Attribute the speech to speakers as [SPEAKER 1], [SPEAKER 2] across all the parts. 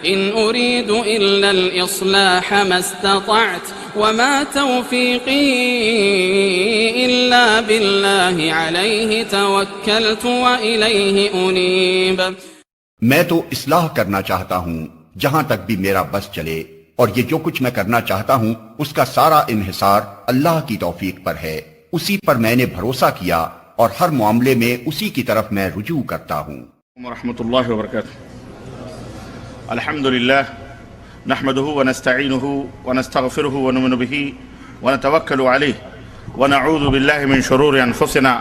[SPEAKER 1] إن أريد إلا الإصلاح ما استطعت وما توفيقي إلا بالله عليه توكلت وإليه أنيب۔
[SPEAKER 2] میں تو اصلاح کرنا چاہتا ہوں جہاں تک بھی میرا بس چلے، اور یہ جو کچھ میں کرنا چاہتا ہوں اس کا سارا انحصار اللہ کی توفیق پر ہے، اسی پر میں نے بھروسہ کیا اور ہر معاملے میں اسی کی طرف میں رجوع کرتا ہوں۔
[SPEAKER 3] ورحمۃ اللہ وبرکاتہ۔ الحمد للہ نحمده ونستعینه ونستغفره ونؤمن به ونتوکل علیہ ونعوذ باللہ من شرور انفسنا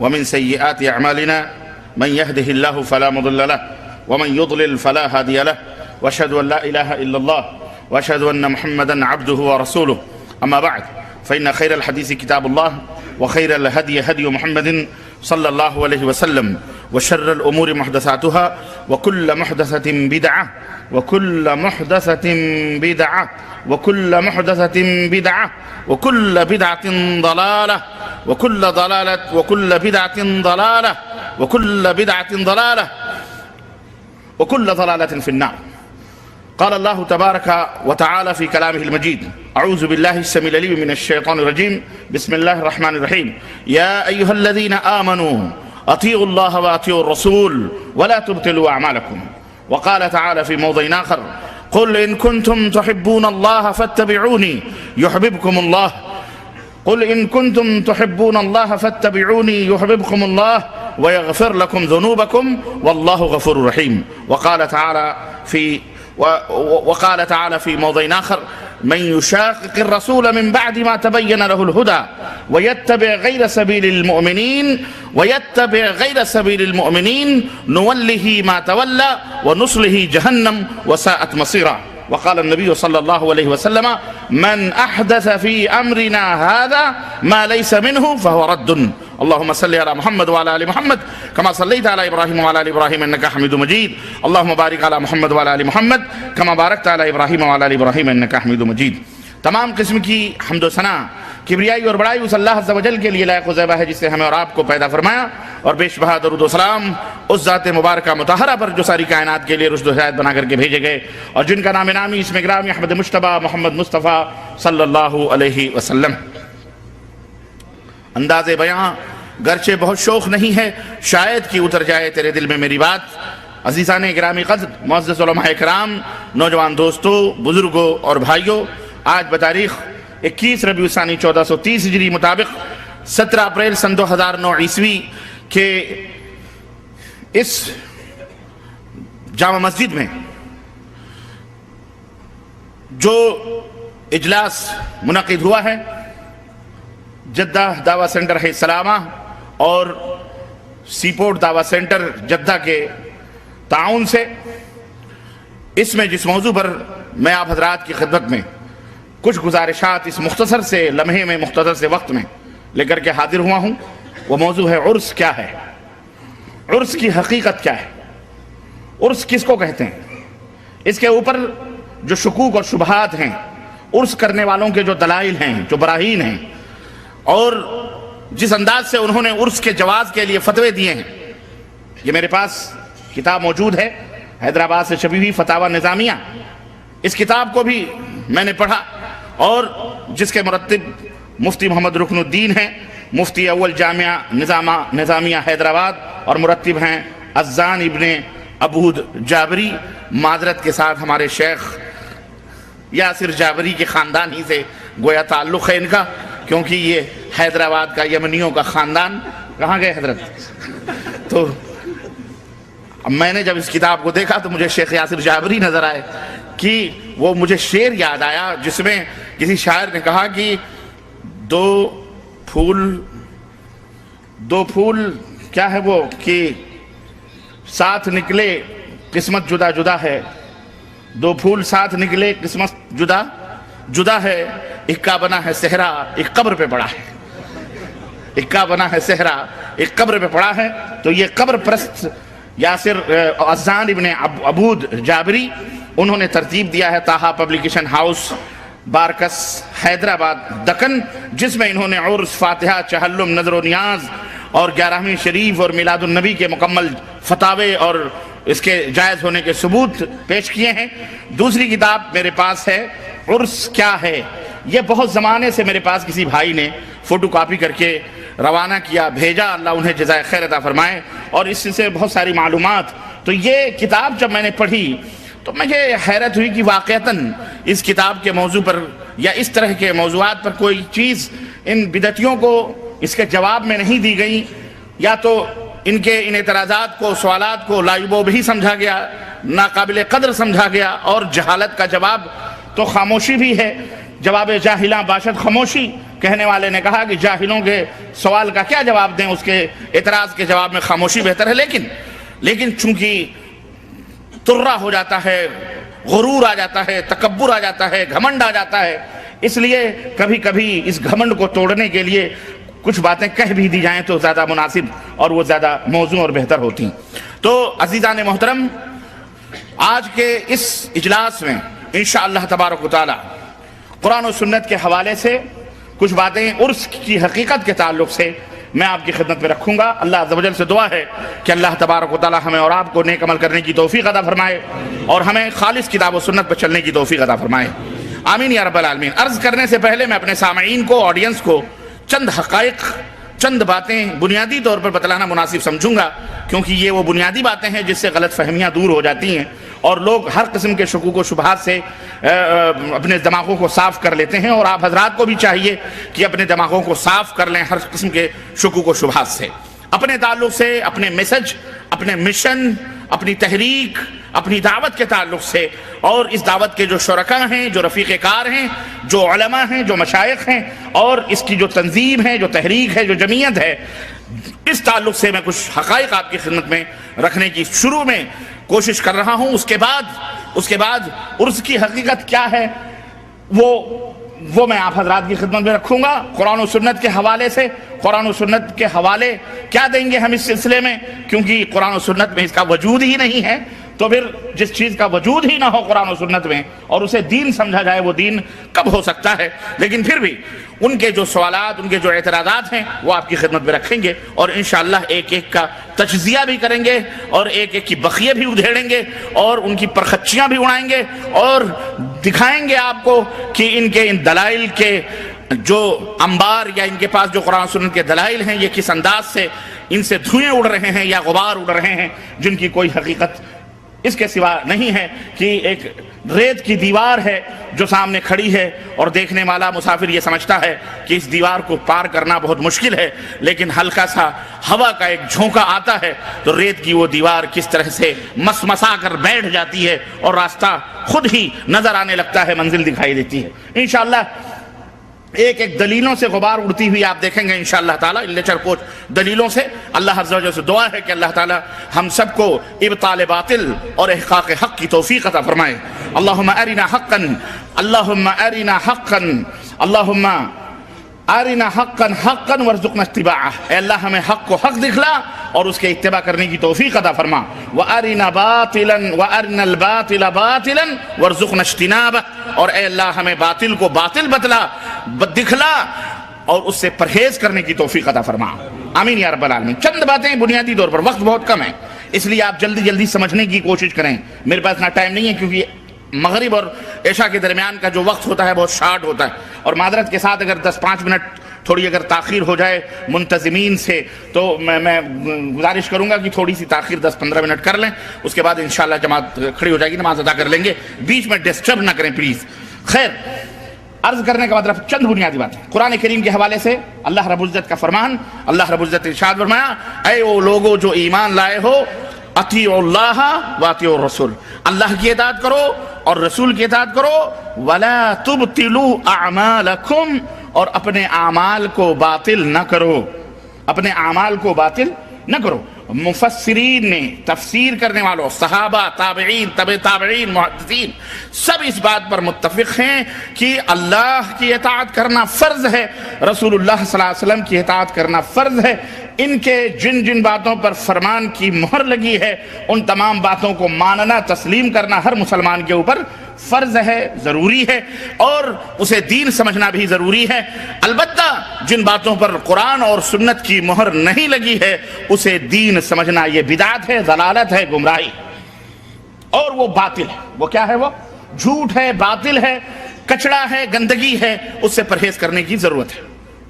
[SPEAKER 3] ومن سیئات اعمالنا من يهده الله فلا مضل له ومن يضلل فلا هادي له واشهد ان لا اله الا الله واشهد ان محمدا عبده ورسوله اما بعد فان خير الحديث كتاب الله وخير الهدي هدي محمد صلى الله عليه وسلم وشر الامور محدثاتها وكل محدثة بدعة وكل محدثة بدعة وكل محدثة بدعة وكل بدعة ضلالة وكل ضلالة وكل بدعة ضلالة وكل بدعة ضلالة وكل ضلالة في النار۔ قال الله تبارك وتعالى في كلامه المجيد: أعوذ بالله السميع العليم من الشيطان الرجيم، بسم الله الرحمن الرحيم، يا أيها الذين آمنوا أطيعوا الله وأطيعوا الرسول ولا تبطلوا أعمالكم۔ وقال تعالى في موضع آخر: قل إن كنتم تحبون الله فاتبعوني يحببكم الله، قل إن كنتم تحبون الله فاتبعوني يحببكم الله ويغفر لكم ذنوبكم والله غفور رحيم۔ وقال تعالى في موضع آخر: من يشاقق الرسول من بعد ما تبين له الهدى ويتبع غير سبيل المؤمنين نوله ما تولى ونصله جهنم وساءت مصيرا۔ وقال النبي صلى الله عليه وسلم: من أحدث في أمرنا هذا ما ليس منه فهو رد۔ اللهم صل على محمد وعلى آل محمد كما صليت على إبراهيم وعلى آل إبراهيم إنك حميد مجيد۔ اللهم بارك على محمد وعلى آل محمد كما باركت على إبراهيم وعلى آل إبراهيم إنك حميد مجيد۔ تمام قسم کی حمد و ثنا، کبریائی اور بڑائی اس اللہ عز و جل کے لیے لائق و زیبہ ہے جس نے ہمیں اور آپ کو پیدا فرمایا، اور بیش بہا درود و سلام اس ذات مبارکہ مطہرہ پر جو ساری کائنات کے لیے رشد و ہدایت بنا کر کے بھیجے گئے، اور جن کا نام نامی اسم گرامی احمد مجتبیٰ محمد مصطفیٰ صلی اللہ علیہ وسلم۔ انداز بیاں گرچہ بہت شوق نہیں ہے، شاید کہ اتر جائے تیرے دل میں میری بات۔ عزیزان گرامی قدر، معزز علماء کرام، نوجوان دوستوں، بزرگوں اور بھائیوں، آج بتاریخ 21 ربیع الثانی 1430 ہجری مطابق 17 اپریل سن 2009 عیسوی کے اس جامع مسجد میں جو اجلاس منعقد ہوا ہے، جدہ دعویٰ سینٹر ہے سلامہ اور سی پورٹ دعویٰ سینٹر جدہ کے تعاون سے، اس میں جس موضوع پر میں آپ حضرات کی خدمت میں کچھ گزارشات اس مختصر سے لمحے میں، مختصر سے وقت میں لے کر کے حاضر ہوا ہوں، وہ موضوع ہے عرس کیا ہے، عرس کی حقیقت کیا ہے، عرس کس کو کہتے ہیں، اس کے اوپر جو شکوک اور شبہات ہیں، عرس کرنے والوں کے جو دلائل ہیں، جو براہین ہیں، اور جس انداز سے انہوں نے عرس کے جواز کے لیے فتوے دیے ہیں۔ یہ میرے پاس کتاب موجود ہے، حیدرآباد سے چھپی ہوئی فتاوی نظامیہ۔ اس کتاب کو بھی میں نے پڑھا، اور جس کے مرتب مفتی محمد رکن الدین ہیں، مفتی اول جامعہ نظامیہ حیدرآباد، اور مرتب ہیں اذان ابن عبود جابری۔ معذرت کے ساتھ ہمارے شیخ یاسر جابری کے خاندان ہی سے گویا تعلق ہے ان کا، کیونکہ یہ حیدرآباد کا یمنیوں کا خاندان۔ کہاں گئے حضرت؟ تو میں نے جب اس کتاب کو دیکھا تو مجھے شیخ یاسر جابری نظر آئے کہ وہ مجھے شعر یاد آیا جس میں کسی شاعر نے کہا کہ دو پھول کیا ہے وہ کہ ساتھ نکلے قسمت جدا جدا ہے، دو پھول ساتھ نکلے قسمت جدا جدا ہے، اکا بنا ہے صحرا ایک قبر پہ پڑا ہے، اکا بنا ہے صحرا ایک قبر پہ پڑا ہے۔ تو یہ قبر پرست یاسر اذان ابن عبود جابری، انہوں نے ترتیب دیا ہے تاہا پبلیکیشن ہاؤس، بارکس حیدرآباد دکن، جس میں انہوں نے عرس، فاتحہ، چہلم، نظر و نیاز اور 11ویں شریف اور میلاد النبی کے مکمل فتاوے اور اس کے جائز ہونے کے ثبوت پیش کیے ہیں۔ دوسری کتاب میرے پاس ہے عرس کیا ہے، یہ بہت زمانے سے میرے پاس کسی بھائی نے فوٹو کاپی کر کے روانہ کیا، بھیجا، اللہ انہیں جزائے خیر عطا فرمائے، اور اس سے بہت ساری معلومات۔ تو یہ کتاب جب میں نے پڑھی تو مجھے حیرت ہوئی کہ واقعتاً اس کتاب کے موضوع پر یا اس طرح کے موضوعات پر کوئی چیز ان بدعتیوں کو اس کے جواب میں نہیں دی گئی، یا تو ان کے ان اعتراضات کو، سوالات کو لایبو بھی سمجھا گیا، ناقابل قدر سمجھا گیا، اور جہالت کا جواب تو خاموشی بھی ہے، جواب جاہلاں باشد خاموشی۔ کہنے والے نے کہا کہ جاہلوں کے سوال کا کیا جواب دیں، اس کے اعتراض کے جواب میں خاموشی بہتر ہے۔ لیکن چونکہ ترہ ہو جاتا ہے، غرور آ جاتا ہے، تکبر آ جاتا ہے، گھمنڈ آ جاتا ہے، اس لیے کبھی کبھی اس گھمنڈ کو توڑنے کے لیے کچھ باتیں کہہ بھی دی جائیں تو زیادہ مناسب اور وہ زیادہ موزوں اور بہتر ہوتی ہیں۔ تو عزیزان محترم، آج کے اس اجلاس میں انشاءاللہ تبارک و تعالی قرآن و سنت کے حوالے سے کچھ باتیں عرس کی حقیقت کے تعلق سے میں آپ کی خدمت میں رکھوں گا۔ اللہ عز و جل سے دعا ہے کہ اللہ تبارک و تعالی ہمیں اور آپ کو نیک عمل کرنے کی توفیق عطا فرمائے اور ہمیں خالص کتاب و سنت پر چلنے کی توفیق عطا فرمائے، آمین یا رب العالمین۔ عرض کرنے سے پہلے میں اپنے سامعین کو، آڈینس کو چند حقائق، چند باتیں بنیادی طور پر بتلانا مناسب سمجھوں گا، کیونکہ یہ وہ بنیادی باتیں ہیں جس سے غلط فہمیاں دور ہو جاتی ہیں اور لوگ ہر قسم کے شکوک و شبہات سے اپنے دماغوں کو صاف کر لیتے ہیں، اور آپ حضرات کو بھی چاہیے کہ اپنے دماغوں کو صاف کر لیں ہر قسم کے شکوک و شبہات سے، اپنے تعلق سے، اپنے میسج، اپنے مشن، اپنی تحریک، اپنی دعوت کے تعلق سے، اور اس دعوت کے جو شرکاء ہیں، جو رفیق کار ہیں، جو علماء ہیں، جو مشائخ ہیں، اور اس کی جو تنظیم ہے، جو تحریک ہے، جو جمعیت ہے، اس تعلق سے میں کچھ حقائق آپ کی خدمت میں رکھنے کی شروع میں کوشش کر رہا ہوں۔ اس کے بعد عرس کی حقیقت کیا ہے وہ میں آپ حضرات کی خدمت میں رکھوں گا قرآن و سنت کے حوالے سے۔ قرآن و سنت کے حوالے کیا دیں گے ہم اس سلسلے میں، کیونکہ قرآن و سنت میں اس کا وجود ہی نہیں ہے، تو پھر جس چیز کا وجود ہی نہ ہو قرآن و سنت میں اور اسے دین سمجھا جائے، وہ دین کب ہو سکتا ہے؟ لیکن پھر بھی ان کے جو سوالات، ان کے جو اعتراضات ہیں وہ آپ کی خدمت میں رکھیں گے، اور انشاءاللہ ایک ایک کا تجزیہ بھی کریں گے، اور ایک ایک کی بخیے بھی ادھیڑیں گے، اور ان کی پرخچیاں بھی اڑائیں گے، اور دکھائیں گے آپ کو کہ ان دلائل کے جو انبار، یا ان کے پاس جو قرآن و سنت کے دلائل ہیں، یہ کس انداز سے ان سے دھوئیں اڑ رہے ہیں یا غبار اڑ رہے ہیں، جن کی کوئی حقیقت اس کے سوا نہیں ہے کہ ایک ریت کی دیوار ہے جو سامنے کھڑی ہے، اور دیکھنے والا مسافر یہ سمجھتا ہے کہ اس دیوار کو پار کرنا بہت مشکل ہے، لیکن ہلکا سا ہوا کا ایک جھونکا آتا ہے تو ریت کی وہ دیوار کس طرح سے مسمسا کر بیٹھ جاتی ہے اور راستہ خود ہی نظر آنے لگتا ہے، منزل دکھائی دیتی ہے۔ انشاءاللہ ایک ایک دلیلوں سے غبار اڑتی ہوئی آپ دیکھیں گے انشاءاللہ تعالیٰ، ان لیچر پوچھ دلیلوں سے۔ اللہ عز و جل سے دعا ہے کہ اللہ تعالیٰ ہم سب کو ابطال باطل اور احقاق حق کی توفیق عطا فرمائے۔ اللہم ارنا حقا، اللہم ارنا حقا، اللہم ارنا حقا حقا وارزقنا اتباعہ۔ اے اللہ ہمیں حق کو حق دکھلا اور اس کے اتباع کرنے کی توفیق عطا فرما۔ وارنا باطلا وارنا الباطل باطلا وارزقنا اجتنابہ، اور اے اللہ ہمیں باطل کو باطل بتلا، دکھلا، اور اس سے پرہیز کرنے کی توفیق عطا فرما، آمین یا رب العالمین۔ چند باتیں بنیادی طور پر، وقت بہت کم ہے اس لیے آپ جلدی سمجھنے کی کوشش کریں، میرے پاس اتنا ٹائم نہیں ہے، کیونکہ مغرب اور عشاء کے درمیان کا جو وقت ہوتا ہے بہت شارٹ ہوتا ہے، اور معذرت کے ساتھ اگر 10-5 منٹ تھوڑی اگر تاخیر ہو جائے منتظمین سے تو میں گزارش کروں گا کہ تھوڑی سی تاخیر 10-15 منٹ کر لیں، اس کے بعد انشاءاللہ جماعت کھڑی ہو جائے گی، نماز ادا کر لیں گے، بیچ میں ڈسٹرب نہ کریں پلیز۔ خیر، عرض کرنے کا مطلب چند بنیادی باتیں قرآن کریم کے حوالے سے۔ اللہ رب العزت کا فرمان، اللہ رب العزت ارشاد فرمایا، اے وہ لوگو جو ایمان لائے ہو، اطیعوا اللہ واطیعوا الرسول، اللہ کی اطاعت کرو اور رسول کی اطاعت کرو، ولا تبطلوا اعمالکم، اور اپنے اعمال کو باطل نہ کرو، اپنے اعمال کو باطل نہ کرو۔ مفسرین نے، تفسیر کرنے والوں، صحابہ، تابعین، تبع تابعین، محدثین، سب اس بات پر متفق ہیں کہ اللہ کی اطاعت کرنا فرض ہے، رسول اللہ صلی اللہ علیہ وسلم کی اطاعت کرنا فرض ہے۔ ان کے جن باتوں پر فرمان کی مہر لگی ہے، ان تمام باتوں کو ماننا، تسلیم کرنا ہر مسلمان کے اوپر فرض ہے، ضروری ہے، اور اسے دین سمجھنا بھی ضروری ہے۔ البتہ جن باتوں پر قرآن اور سنت کی مہر نہیں لگی ہے، اسے دین سمجھنا یہ بدعت ہے، ضلالت ہے، گمراہی۔ اور وہ باطل ہے. وہ کیا ہے؟ وہ جھوٹ ہے، باطل ہے، کچڑا ہے، گندگی ہے. اس سے پرہیز کرنے کی ضرورت ہے.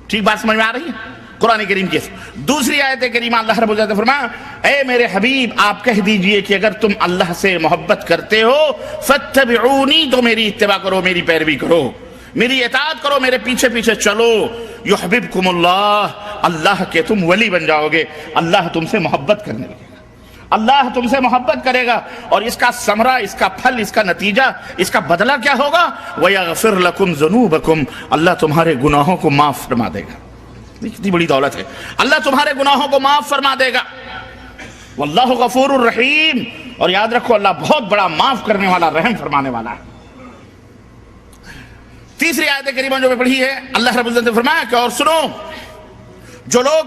[SPEAKER 3] ٹھیک بات سمجھ میں آ رہی ہے؟ قرآن کریم کی دوسری آیت کریمہ اللہ رب العزت فرمایا اے میرے حبیب آپ کہہ دیجئے کہ اگر تم اللہ سے محبت کرتے ہو فاتبعونی، تو میری اتباع کرو، میری پیروی کرو، میری اطاعت کرو، میرے پیچھے پیچھے چلو. یحببکم اللہ، اللہ کے تم ولی بن جاؤ گے. اللہ تم سے محبت کرنے لگے گا، اللہ تم سے محبت کرے گا. اور اس کا ثمرہ، اس کا پھل، اس کا نتیجہ، اس کا بدلہ کیا ہوگا؟ وَيَغْفِرْ لَكُمْ ذُنُوبَكُمْ، اللہ تمہارے گناہوں کو معاف فرما دے گا. کتنی بڑی دولت ہے. اللہ تمہارے گناہوں کو معاف فرما دے گا. واللہ غفور الرحیم، اور یاد رکھو اللہ بہت بڑا معاف کرنے والا، رحم فرمانے والا ہے. تیسری آیت کریمہ جو میں پڑھی ہے، اللہ رب العزت نے فرمایا کہ اور سنو، جو لوگ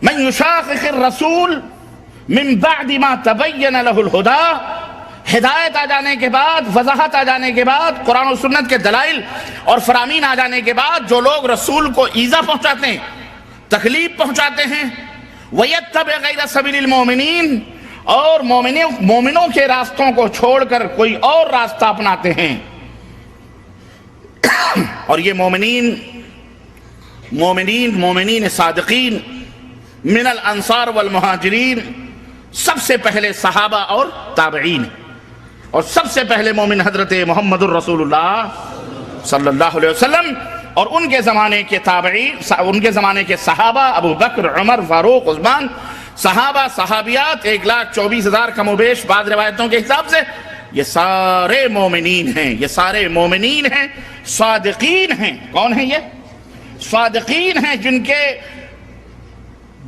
[SPEAKER 3] من یشاقق الرسول من بعد ما تبین له الہدی، ہدایت آ جانے کے بعد، وضاحت آ جانے کے بعد، قرآن و سنت کے دلائل اور فرامین آ جانے کے بعد جو لوگ رسول کو ایذا پہنچاتے ہیں، تکلیف پہنچاتے ہیں، وَيَتَّبِعْ غَيْرَ سَبِيلِ الْمُؤْمِنِينَ، اور مومنوں کے راستوں کو چھوڑ کر کوئی اور راستہ اپناتے ہیں. اور یہ مومنین صادقین من الانصار والمہاجرین، سب سے پہلے صحابہ اور تابعین، اور سب سے پہلے مومن حضرت محمد الرسول اللہ صلی اللہ علیہ وسلم، اور ان کے زمانے کے تابعین، ان کے زمانے کے صحابہ ابو بکر، عمر، فاروق، عثمان، صحابہ صحابیات 1,24,000 کم و بیش بعض روایتوں کے حساب سے. یہ سارے مومنین ہیں، یہ سارے مومنین ہیں، صادقین ہیں. کون ہیں یہ؟ صادقین ہیں جن کے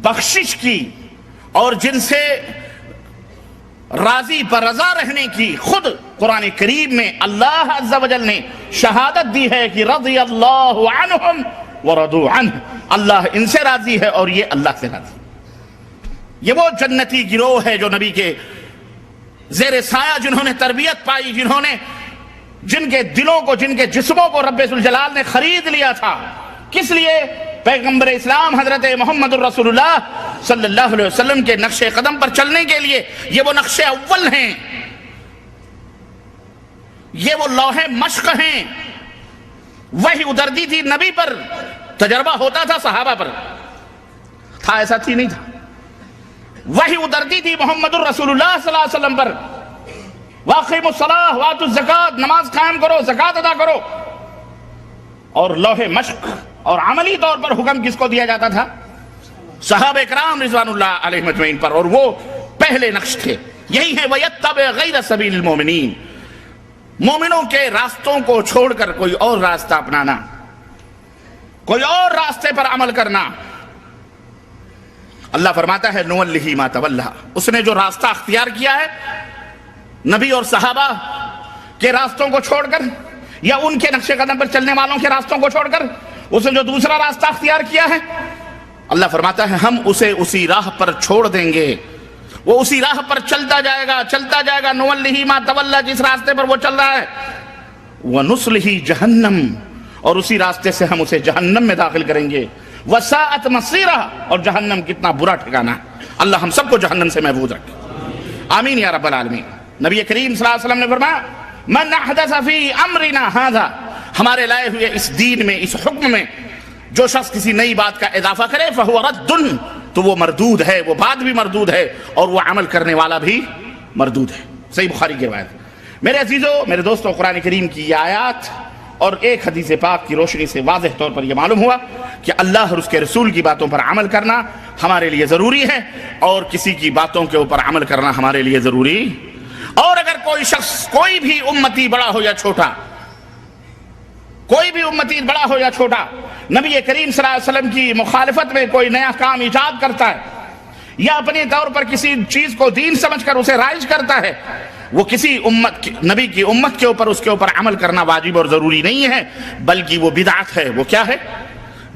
[SPEAKER 3] بخشش کی اور جن سے راضی پر رضا رہنے کی خود قرآن کریم میں اللہ عز و جل نے شہادت دی ہے کہ رضی اللہ عنہم ورضوا عنہ، اللہ ان سے راضی ہے اور یہ اللہ سے راضی. یہ وہ جنتی گروہ ہے جو نبی کے زیر سایہ، جنہوں نے تربیت پائی، جن کے دلوں کو، جن کے جسموں کو رب ذوالجلال نے خرید لیا تھا. کس لیے؟ پیغمبر اسلام حضرت محمد الرسول اللہ صلی اللہ علیہ وسلم کے نقش قدم پر چلنے کے لیے. یہ وہ نقش اول ہیں، یہ وہ لوح مشق ہیں. وحی اترتی تھی نبی پر، تجربہ ہوتا تھا صحابہ پر، تھا ایسا تھی نہیں تھا. وحی اترتی تھی محمد الرسول اللہ صلی اللہ علیہ وسلم پر، وَأَقِیمُوا الصَّلَاةَ وَآتُوا الزَّکَاةَ، نماز قائم کرو، زکوٰۃ ادا کرو. اور لوح مشق اور عملی طور پر حکم کس کو دیا جاتا تھا؟ صحابہ کرام رضوان اللہ علیہ مجمعین پر، اور وہ پہلے نقش تھے. یہی ہے وَيَتَّبِعْ غَيْرَ سَبِيلِ الْمُؤْمِنِينَ، مومنوں کے راستوں کو چھوڑ کر کوئی اور راستہ اپنانا، کوئی اور راستے پر عمل کرنا. اللہ فرماتا ہے نُوَلِّهِ مَا تَوَلَّىٰ، اس نے جو راستہ اختیار کیا ہے نبی اور صحابہ کے راستوں کو چھوڑ کر، یا ان کے نقش قدم پر چلنے والوں کے راستوں کو چھوڑ کر اس نے جو دوسرا راستہ اختیار کیا ہے، اللہ فرماتا ہے ہم اسے اسی راہ پر چھوڑ دیں گے، وہ اسی راہ پر چلتا جائے گا، چلتا جائے گا. نُوَلِّهِ مَا تَوَلَّىٰ، جس راستے پر وہ چل رہا ہے. وَنُصْلِهِ جَهَنَّمْ، اور اسی راستے سے ہم اسے جہنم میں داخل کریں گے. وَسَاءَتْ مَصِيرًا، اور جہنم کتنا برا ٹھکانہ ہے. اللہ ہم سب کو جہنم سے محفوظ رکھے، آمین یا رب العالمین. نبی کریم صلی اللہ علیہ وسلم نے فرمایا من احدث فی امرنا ھذا، ہمارے لائے ہوئے اس دین میں، اس حکم میں جو شخص کسی نئی بات کا اضافہ کرے فہو رد، تو وہ مردود ہے، وہ بات بھی مردود ہے اور وہ عمل کرنے والا بھی مردود ہے. صحیح بخاری کی روایت. میرے عزیزو، میرے دوستو، قرآن کریم کی یہ آیات اور ایک حدیث پاک کی روشنی سے واضح طور پر یہ معلوم ہوا کہ اللہ اور اس کے رسول کی باتوں پر عمل کرنا ہمارے لیے ضروری ہے، اور کسی کی باتوں کے اوپر عمل کرنا ہمارے لیے ضروری. اور اگر کوئی شخص، کوئی بھی امتی بڑا ہو یا چھوٹا، کوئی بھی امتی بڑا ہو یا چھوٹا، نبی کریم صلی اللہ علیہ وسلم کی مخالفت میں کوئی نیا کام ایجاد کرتا ہے، یا اپنے طور پر کسی چیز کو دین سمجھ کر اسے رائج کرتا ہے، وہ کسی نبی کی امت کے اوپر، اس کے اوپر عمل کرنا واجب اور ضروری نہیں ہے، بلکہ وہ بدعت ہے. وہ کیا ہے؟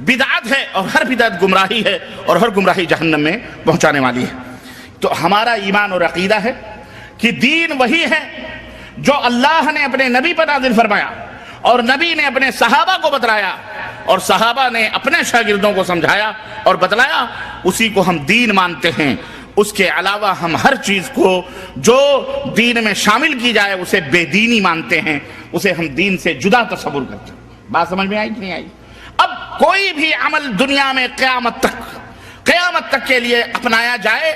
[SPEAKER 3] بدعت ہے، اور ہر بدعت گمراہی ہے، اور ہر گمراہی جہنم میں پہنچانے والی ہے. تو ہمارا ایمان اور عقیدہ ہے کہ دین وہی ہے جو اللہ نے اپنے نبی پر نازل فرمایا، اور نبی نے اپنے صحابہ کو بتلایا، اور صحابہ نے اپنے شاگردوں کو سمجھایا اور بتلایا، اسی کو ہم دین مانتے ہیں. اس کے علاوہ ہم ہر چیز کو جو دین میں شامل کی جائے اسے بے دینی مانتے ہیں، اسے ہم دین سے جدا تصور کرتے ہیں۔ بات سمجھ میں آئی کہ نہیں آئی؟ اب کوئی بھی عمل دنیا میں قیامت تک کے لیے اپنایا جائے،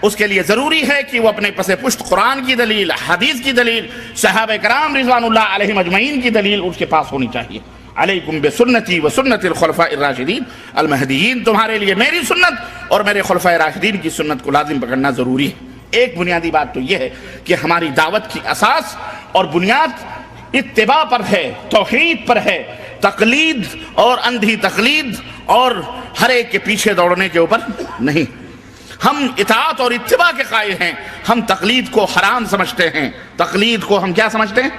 [SPEAKER 3] اس کے لیے ضروری ہے کہ وہ اپنے پس پشت قرآن کی دلیل، حدیث کی دلیل، صحابہ کرام رضوان اللہ علیہم اجمعین کی دلیل اس کے پاس ہونی چاہیے۔ علیکم بسنتی و سنت الخلفاء الراشدین المہدیین، تمہارے لیے میری سنت اور میرے خلفاء راشدین کی سنت کو لازم پکڑنا ضروری ہے۔ ایک بنیادی بات تو یہ ہے کہ ہماری دعوت کی اساس اور بنیاد اتباع پر ہے، توحید پر ہے، تقلید اور اندھی تقلید اور ہر ایک کے پیچھے دوڑنے کے اوپر نہیں۔ ہم اطاعت اور اتباع کے قائل ہیں، ہم تقلید کو حرام سمجھتے ہیں۔ تقلید کو ہم کیا سمجھتے ہیں؟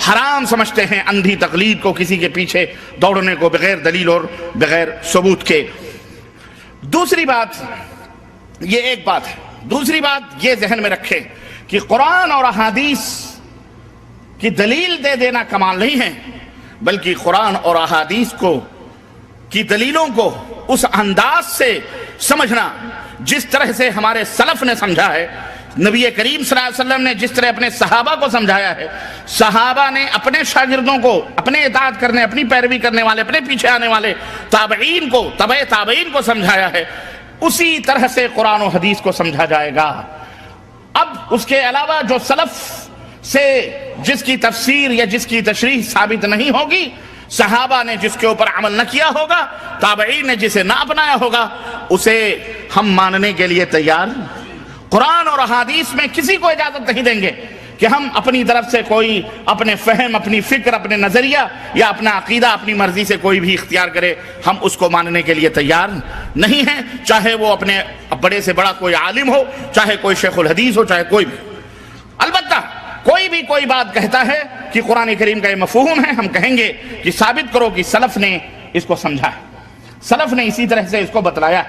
[SPEAKER 3] حرام سمجھتے ہیں، اندھی تقلید کو، کسی کے پیچھے دوڑنے کو بغیر دلیل اور بغیر ثبوت کے۔ دوسری بات یہ ایک بات ہے، دوسری بات یہ ذہن میں رکھیں کہ قرآن اور احادیث کی دلیل دے دینا کمال نہیں ہے، بلکہ قرآن اور احادیث کی دلیلوں کو اس انداز سے سمجھنا جس طرح سے ہمارے سلف نے سمجھا ہے، نبی کریم صلی اللہ علیہ وسلم نے جس طرح اپنے صحابہ کو سمجھایا ہے، صحابہ نے اپنے شاگردوں کو، اپنے اطاعت کرنے، اپنی پیروی کرنے والے، اپنے پیچھے آنے والے تابعین کو، تبع تابعین کو سمجھایا ہے، اسی طرح سے قرآن و حدیث کو سمجھا جائے گا۔ اب اس کے علاوہ جو سلف سے جس کی تفسیر یا جس کی تشریح ثابت نہیں ہوگی، صحابہ نے جس کے اوپر عمل نہ کیا ہوگا، تابعین نے جسے نہ اپنایا ہوگا، اسے ہم ماننے کے لیے تیار۔ قرآن اور احادیث میں کسی کو اجازت نہیں دیں گے کہ ہم اپنی طرف سے کوئی اپنے فہم، اپنی فکر، اپنے نظریہ یا اپنا عقیدہ اپنی مرضی سے کوئی بھی اختیار کرے، ہم اس کو ماننے کے لیے تیار نہیں ہیں، چاہے وہ اپنے بڑے سے بڑا کوئی عالم ہو، چاہے کوئی شیخ الحدیث ہو، چاہے کوئی بھی۔ البتہ کوئی بھی کوئی بات کہتا ہے کہ قرآن کریم کا یہ مفہوم ہے، ہم کہیں گے کہ ثابت کرو کہ سلف نے اس کو سمجھا ہے، سلف نے اسی طرح سے اس کو بتلایا،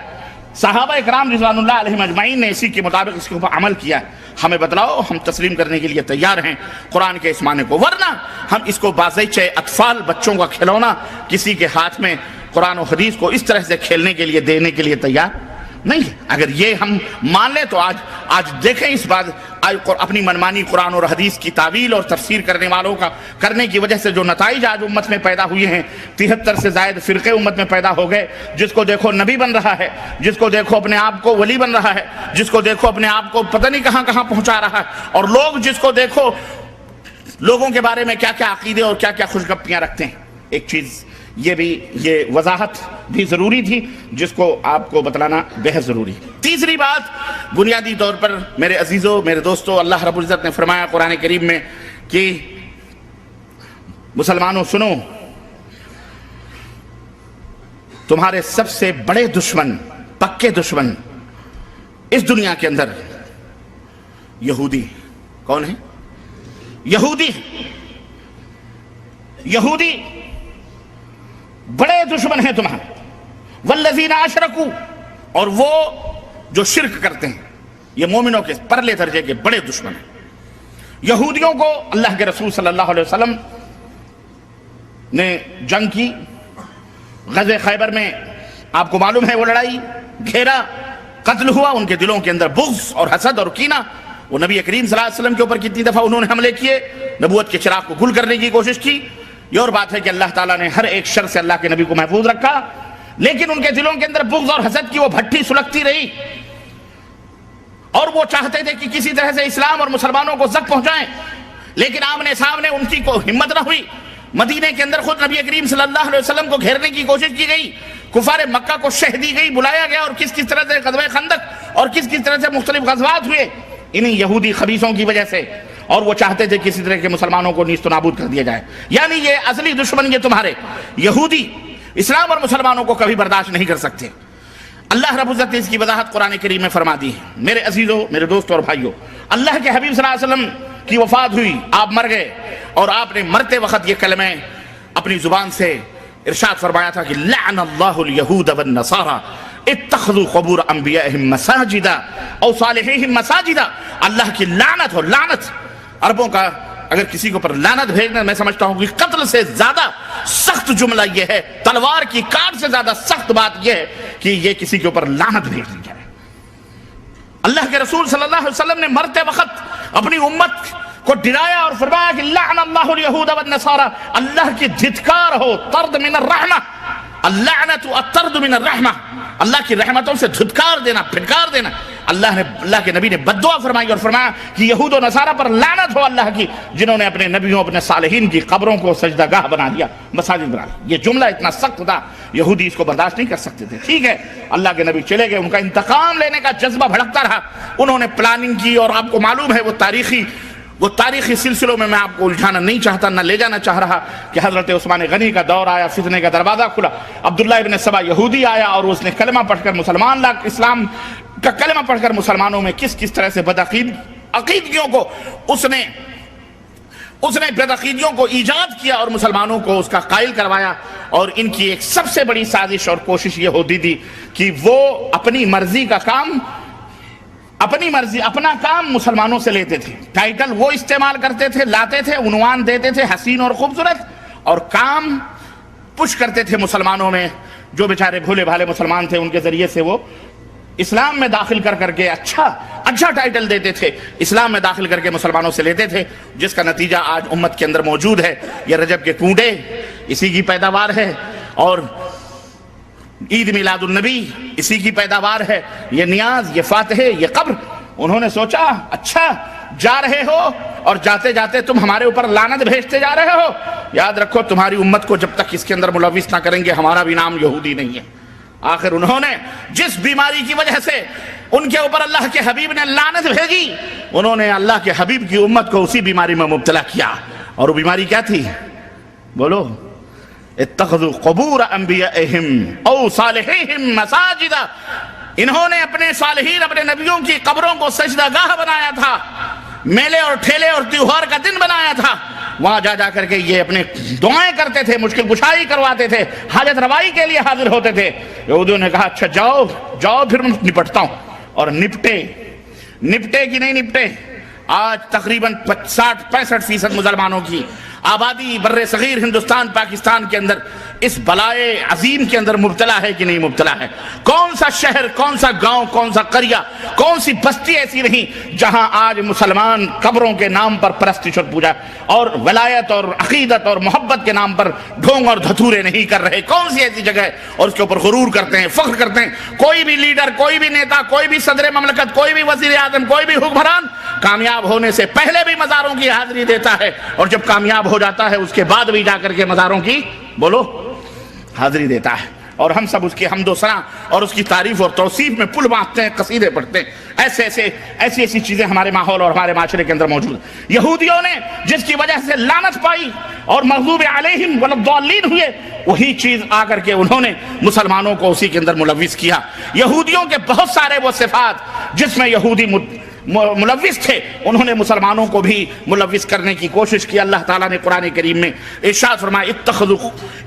[SPEAKER 3] صحابہ اکرام رضوان اللہ علیہم اجمعین نے اسی کے مطابق اس کے اوپر عمل کیا، ہمیں بتلاؤ، ہم تسلیم کرنے کے لیے تیار ہیں قرآن کے اس معنی کو، ورنہ ہم اس کو بازیچہ اطفال، بچوں کا کھلونا، کسی کے ہاتھ میں قرآن و حدیث کو اس طرح سے کھیلنے کے لیے دینے کے لیے تیار نہیں ہے۔ اگر یہ ہم مان لیں تو آج دیکھیں اس بات، اپنی منمانی قرآن اور حدیث کی تعویل اور تفسیر کرنے والوں کا کرنے کی وجہ سے جو نتائج آج امت میں پیدا ہوئے ہیں، 73 سے زائد فرقے امت میں پیدا ہو گئے، جس کو دیکھو نبی بن رہا ہے، جس کو دیکھو اپنے آپ کو ولی بن رہا ہے، جس کو دیکھو اپنے آپ کو پتہ نہیں کہاں کہاں پہنچا رہا ہے، اور لوگ جس کو دیکھو لوگوں کے بارے میں کیا کیا عقیدے اور کیا کیا خوشگپیاں رکھتے ہیں۔ ایک چیز یہ وضاحت بھی ضروری تھی جس کو آپ کو بتلانا بہت ضروری ہے۔ تیسری بات بنیادی طور پر میرے عزیزوں، میرے دوستوں، اللہ رب العزت نے فرمایا قرآن کریم میں کہ مسلمانوں سنو، تمہارے سب سے بڑے دشمن، پکے دشمن اس دنیا کے اندر یہودی۔ کون ہے؟ یہودی بڑے دشمن ہیں تمہارے، والذین اشرکوا، اور وہ جو شرک کرتے ہیں، یہ مومنوں کے پرلے درجے کے بڑے دشمن ہیں۔ یہودیوں کو اللہ کے رسول صلی اللہ علیہ وسلم نے جنگ کی، غزوہ خیبر میں آپ کو معلوم ہے وہ لڑائی، گھیرا، قتل ہوا، ان کے دلوں کے اندر بغض اور حسد اور کینہ، وہ نبی کریم صلی اللہ علیہ وسلم کے اوپر کتنی دفعہ انہوں نے حملے کیے، نبوت کے چراغ کو گل کرنے کی کوشش کی۔ یہ اور بات ہے کہ اللہ تعالیٰ نے ہر ایک شر سے اللہ کے نبی کو محفوظ رکھا، لیکن ان کے دلوں کے اندر بغض اور حسد کی وہ بھٹی سلگتی رہی، اور وہ چاہتے تھے کہ کسی طرح سے اسلام اور مسلمانوں کو زک پہنچائیں، لیکن آمنے سامنے ان کی کوئی ہمت نہ ہوئی۔ مدینے کے اندر خود نبی کریم صلی اللہ علیہ وسلم کو گھیرنے کی کوشش کی گئی، کفار مکہ کو شہ دی گئی، بلایا گیا، اور کس طرح سے غزوہ خندق اور کس طرح سے مختلف غزوات ہوئے انہی یہودی خبیثوں کی وجہ سے، اور وہ چاہتے تھے کسی طرح کے مسلمانوں کو نیست و نابود کر دیا جائے۔ یعنی یہ اصلی دشمن یہ تمہارے یہودی اسلام اور مسلمانوں کو کبھی برداشت نہیں کر سکتے۔ اللہ رب العزت نے اس کی وضاحت قرآن کریم میں فرما دی ہے۔ میرے عزیزوں، میرے دوستوں اور بھائیوں، اللہ کے حبیب صلی اللہ علیہ وسلم کی وفات ہوئی، آپ مر گئے، اور آپ نے مرتے وقت یہ کلمہ اپنی زبان سے ارشاد فرمایا تھا کہ لعن اللہ الیہود والنصارى اتخذوا قبور انبیائہم مساجدا او صالحیہم مساجدا۔ اللہ کی لعنت، اور لعنت عربوں کا اگر کسی کو پر لعنت بھیجنا، میں سمجھتا ہوں کہ قتل سے زیادہ سخت جملہ یہ ہے، تلوار کی کاٹ سے زیادہ سخت بات یہ ہے کہ یہ کسی کے اوپر لعنت بھیج دی جائے۔ اللہ کے رسول صلی اللہ علیہ وسلم نے مرتے وقت اپنی امت کو ڈرایا اور فرمایا کہ لعن اللہ الیہود والنصارى، اللہ کی دھتکار ہو، طرد من الرحمہ، اللعنت الطرد من الرحمہ، اللہ کی رحمتوں سے دھتکار دینا، پھٹکار دینا۔ اللہ کے نبی نے بد دعا فرمائی اور فرمایا کہ یہود و نصارہ پر لعنت ہو اللہ کی، جنہوں نے اپنے نبیوں اپنے صالحین کی قبروں کو سجدہ گاہ بنا دیا، مساجد بنا لی۔ یہ جملہ اتنا سخت تھا، یہودی اس کو برداشت نہیں کر سکتے تھے۔ ٹھیک ہے، اللہ کے نبی چلے گئے، ان کا انتقام لینے کا جذبہ بھڑکتا رہا، انہوں نے پلاننگ کی، اور آپ کو معلوم ہے وہ تاریخی سلسلوں میں آپ کو الجھانا نہیں چاہتا، نہ لے جانا چاہ رہا کہ حضرت عثمان غنی کا دور آیا، فتنے کا دروازہ کھلا، عبداللہ ابن سبا یہودی آیا اور اس نے کلمہ پڑھ کر مسلمان لاکھ، اسلام کا کلمہ پڑھ کر مسلمانوں میں کس طرح سے عقیدگیوں کو اس نے بدعقیدیوں کو ایجاد کیا اور مسلمانوں کو اس کا قائل کروایا۔ اور ان کی ایک سب سے بڑی سازش اور کوشش یہ ہوتی تھی کہ وہ اپنی مرضی اپنا کام مسلمانوں سے لیتے تھے، ٹائٹل وہ استعمال کرتے تھے، لاتے تھے، عنوان دیتے تھے حسین اور خوبصورت، اور کام پش کرتے تھے مسلمانوں میں، جو بیچارے بھولے بھالے مسلمان تھے ان کے ذریعے سے وہ اسلام میں داخل کر کے اچھا ٹائٹل دیتے تھے، اسلام میں داخل کر کے مسلمانوں سے لیتے تھے، جس کا نتیجہ آج امت کے اندر موجود ہے۔ یہ رجب کے کنڈے اسی کی پیداوار ہے، اور عید میلاد النبی اسی کی پیداوار ہے، یہ نیاز، یہ فاتحے، یہ قبر۔ انہوں نے سوچا اچھا جا رہے ہو اور جاتے جاتے تم ہمارے اوپر لعنت بھیجتے جا رہے ہو، یاد رکھو تمہاری امت کو جب تک اس کے اندر ملوث نہ کریں گے ہمارا بھی نام یہودی نہیں ہے۔ آخر انہوں نے جس بیماری کی وجہ سے ان کے اوپر اللہ کے حبیب نے لعنت بھیجی، انہوں نے اللہ کے حبیب کی امت کو اسی بیماری میں مبتلا کیا، اور وہ بیماری کیا تھی؟ بولو، اتخذوا قبور انبیائہم او صالحیہم مساجدا، انہوں نے اپنے صالحین اپنے نبیوں کی قبروں کو سجدہ گاہ بنایا تھا، میلے اور ٹھیلے اور تیوہار کا دن بنایا تھا، وہاں جا کر کے یہ اپنے دعائیں کرتے تھے، مشکل کشائی کرواتے تھے، حاجت روائی کے لیے حاضر ہوتے تھے۔ یہودیوں نے کہا اچھا جاؤ پھر میں نپٹتا ہوں، اور نپٹے کہ نہیں نپٹے؟ آج تقریباً 60-65% مسلمانوں کی آبادی بر صغیر ہندوستان پاکستان کے اندر اس بلائے عظیم کے اندر مبتلا ہے کہ نہیں مبتلا ہے؟ کون سا شہر، کون سا گاؤں، کون سا قریہ، کون سی بستی ایسی نہیں جہاں آج مسلمان قبروں کے نام پر پرستش اور پوجا اور ولایت اور عقیدت اور محبت کے نام پر ڈھونگ اور دھتورے نہیں کر رہے؟ کون سی ایسی جگہ ہے؟ اور اس کے اوپر غرور کرتے ہیں، فخر کرتے ہیں۔ کوئی بھی لیڈر، کوئی بھی نیتا، کوئی بھی صدر مملکت، کوئی بھی وزیر اعظم، کوئی بھی حکمران کامیاب ہونے سے پہلے بھی مزاروں کی حاضری دیتا ہے، اور جب کامیاب ہو جاتا ہے اس کے بعد بھی جا کر کے مزاروں کی بولو حاضری دیتا ہے، اور ہم سب اس کی حمد و ثنا اور اس کی تعریف اور توصیف میں پل باندھتے ہیں، قصیدے پڑھتے ہیں۔ ایسی چیزیں ہمارے ماحول اور ہمارے معاشرے کے اندر موجود ہیں۔ یہودیوں نے جس کی وجہ سے لعنت پائی اور مغضوب علیہم والضالین ہوئے، وہی چیز آ کر کے انہوں نے مسلمانوں کو اسی کے اندر ملوث کیا۔ یہودیوں کے بہت سارے وہ صفات جس میں یہودی ملوث تھے، انہوں نے مسلمانوں کو بھی ملوث کرنے کی کوشش کی۔ اللہ تعالیٰ نے قرآن کریم میں ارشاد فرمایا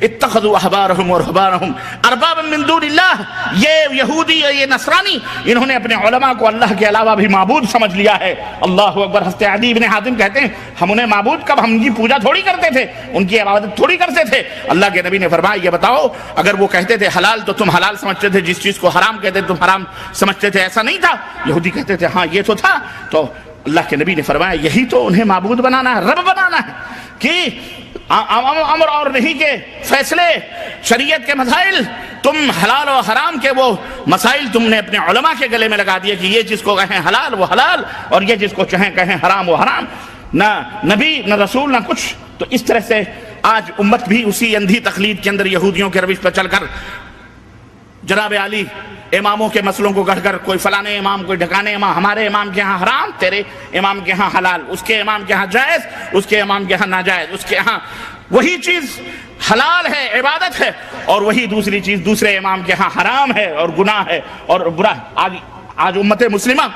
[SPEAKER 3] اتخذوا احبارهم ورهبانهم اربابا من دون اللہ، یہ یہودی یہ نصرانی انہوں نے اپنے علماء کو اللہ کے علاوہ بھی معبود سمجھ لیا ہے۔ اللہ اکبر۔ حضرت عدی بن حاتم کہتے ہیں ہم انہیں معبود کب، ہم ان کی پوجا تھوڑی کرتے تھے، ان کی عبادت تھوڑی کرتے تھے۔ اللہ کے نبی نے فرمایا یہ بتاؤ اگر وہ کہتے تھے حلال تو تم حلال سمجھتے تھے، جس چیز کو حرام کہتے تھے تم حرام سمجھتے تھے؟ ایسا نہیں تھا۔ یہودی کہتے تھے ہاں یہ تو تھا، تو اللہ کے نبی نے فرمایا یہی تو انہیں معبود بنانا ہے، رب بنانا ہے، کہ امر اور نہیں کے فیصلے، شریعت کے مسائل، تم حلال و حرام کے وہ مسائل تم نے اپنے علماء کے گلے میں لگا دیے کہ یہ جس کو کہیں حلال وہ حلال، اور یہ جس کو کہیں حرام وہ حرام، نہ نبی نہ رسول نہ کچھ۔ تو اس طرح سے آج امت بھی اسی اندھی تقلید کے اندر یہودیوں کے روش پر چل کر جناب علی اماموں کے مسئلوں کو گڑھ کر کوئی فلانے امام کوئی ڈھکانے امام، ہمارے امام کے ہاں حرام، تیرے امام کے ہاں حلال، اس کے امام کے ہاں جائز، اس کے امام کے ہاں ناجائز، اس کے ہاں وہی چیز حلال ہے عبادت ہے، اور وہی دوسری چیز دوسرے امام کے ہاں حرام ہے اور گناہ ہے اور برا ہے۔ آج امت مسلمہ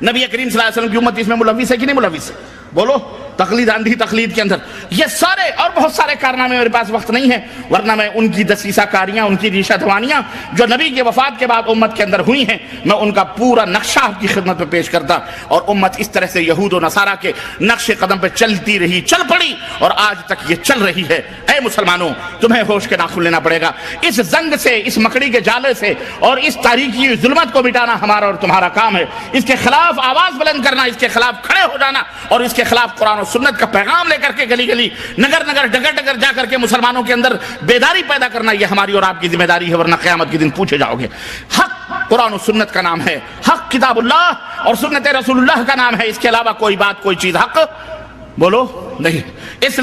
[SPEAKER 3] نبی کریم صلی اللہ علیہ وسلم کی امت اس میں ملوث ہے کہ نہیں ملوث ہے؟ بولو تقلید اندھی تقلید کے اندر، یہ سارے اور بہت سارے کارنامے میرے پاس وقت نہیں ہے، ورنہ میں ان کی دسیسہ کاریاں، ان کی ریشہ دوانیاں جو نبی کے وفات کے بعد امت کے اندر ہوئی ہیں، میں ان کا پورا نقشہ آپ کی خدمت میں پیش کرتا، اور امت اس طرح سے یہود و نصارہ کے نقش قدم پہ چلتی رہی، چل پڑی، اور آج تک یہ چل رہی ہے۔ اے مسلمانوں، تمہیں ہوش کے ناخن لینا پڑے گا، اس زنگ سے، اس مکڑی کے جالے سے اور اس تاریکی ظلمت کو مٹانا ہمارا اور تمہارا کام ہے۔ اس کے خلاف آواز بلند کرنا، اس کے خلاف کھڑے ہو جانا، اور اس کے خلاف قرآن و سنت کا پیغام لے کر کے گلی گلی، نگر نگر، ڈگر ڈگر جا کر کے مسلمانوں کے اندر بیداری پیدا کرنا، یہ ہماری اور آپ کی ذمہ داری ہے، ورنہ قیامت کے دن پوچھے جاؤ گے۔ حق قرآن و سنت کا نام ہے، حق کتاب اللہ اور سنت رسول اللہ کا نام ہے، اس کے علاوہ کوئی بات، کوئی چیز حق بولو نہیں۔ اس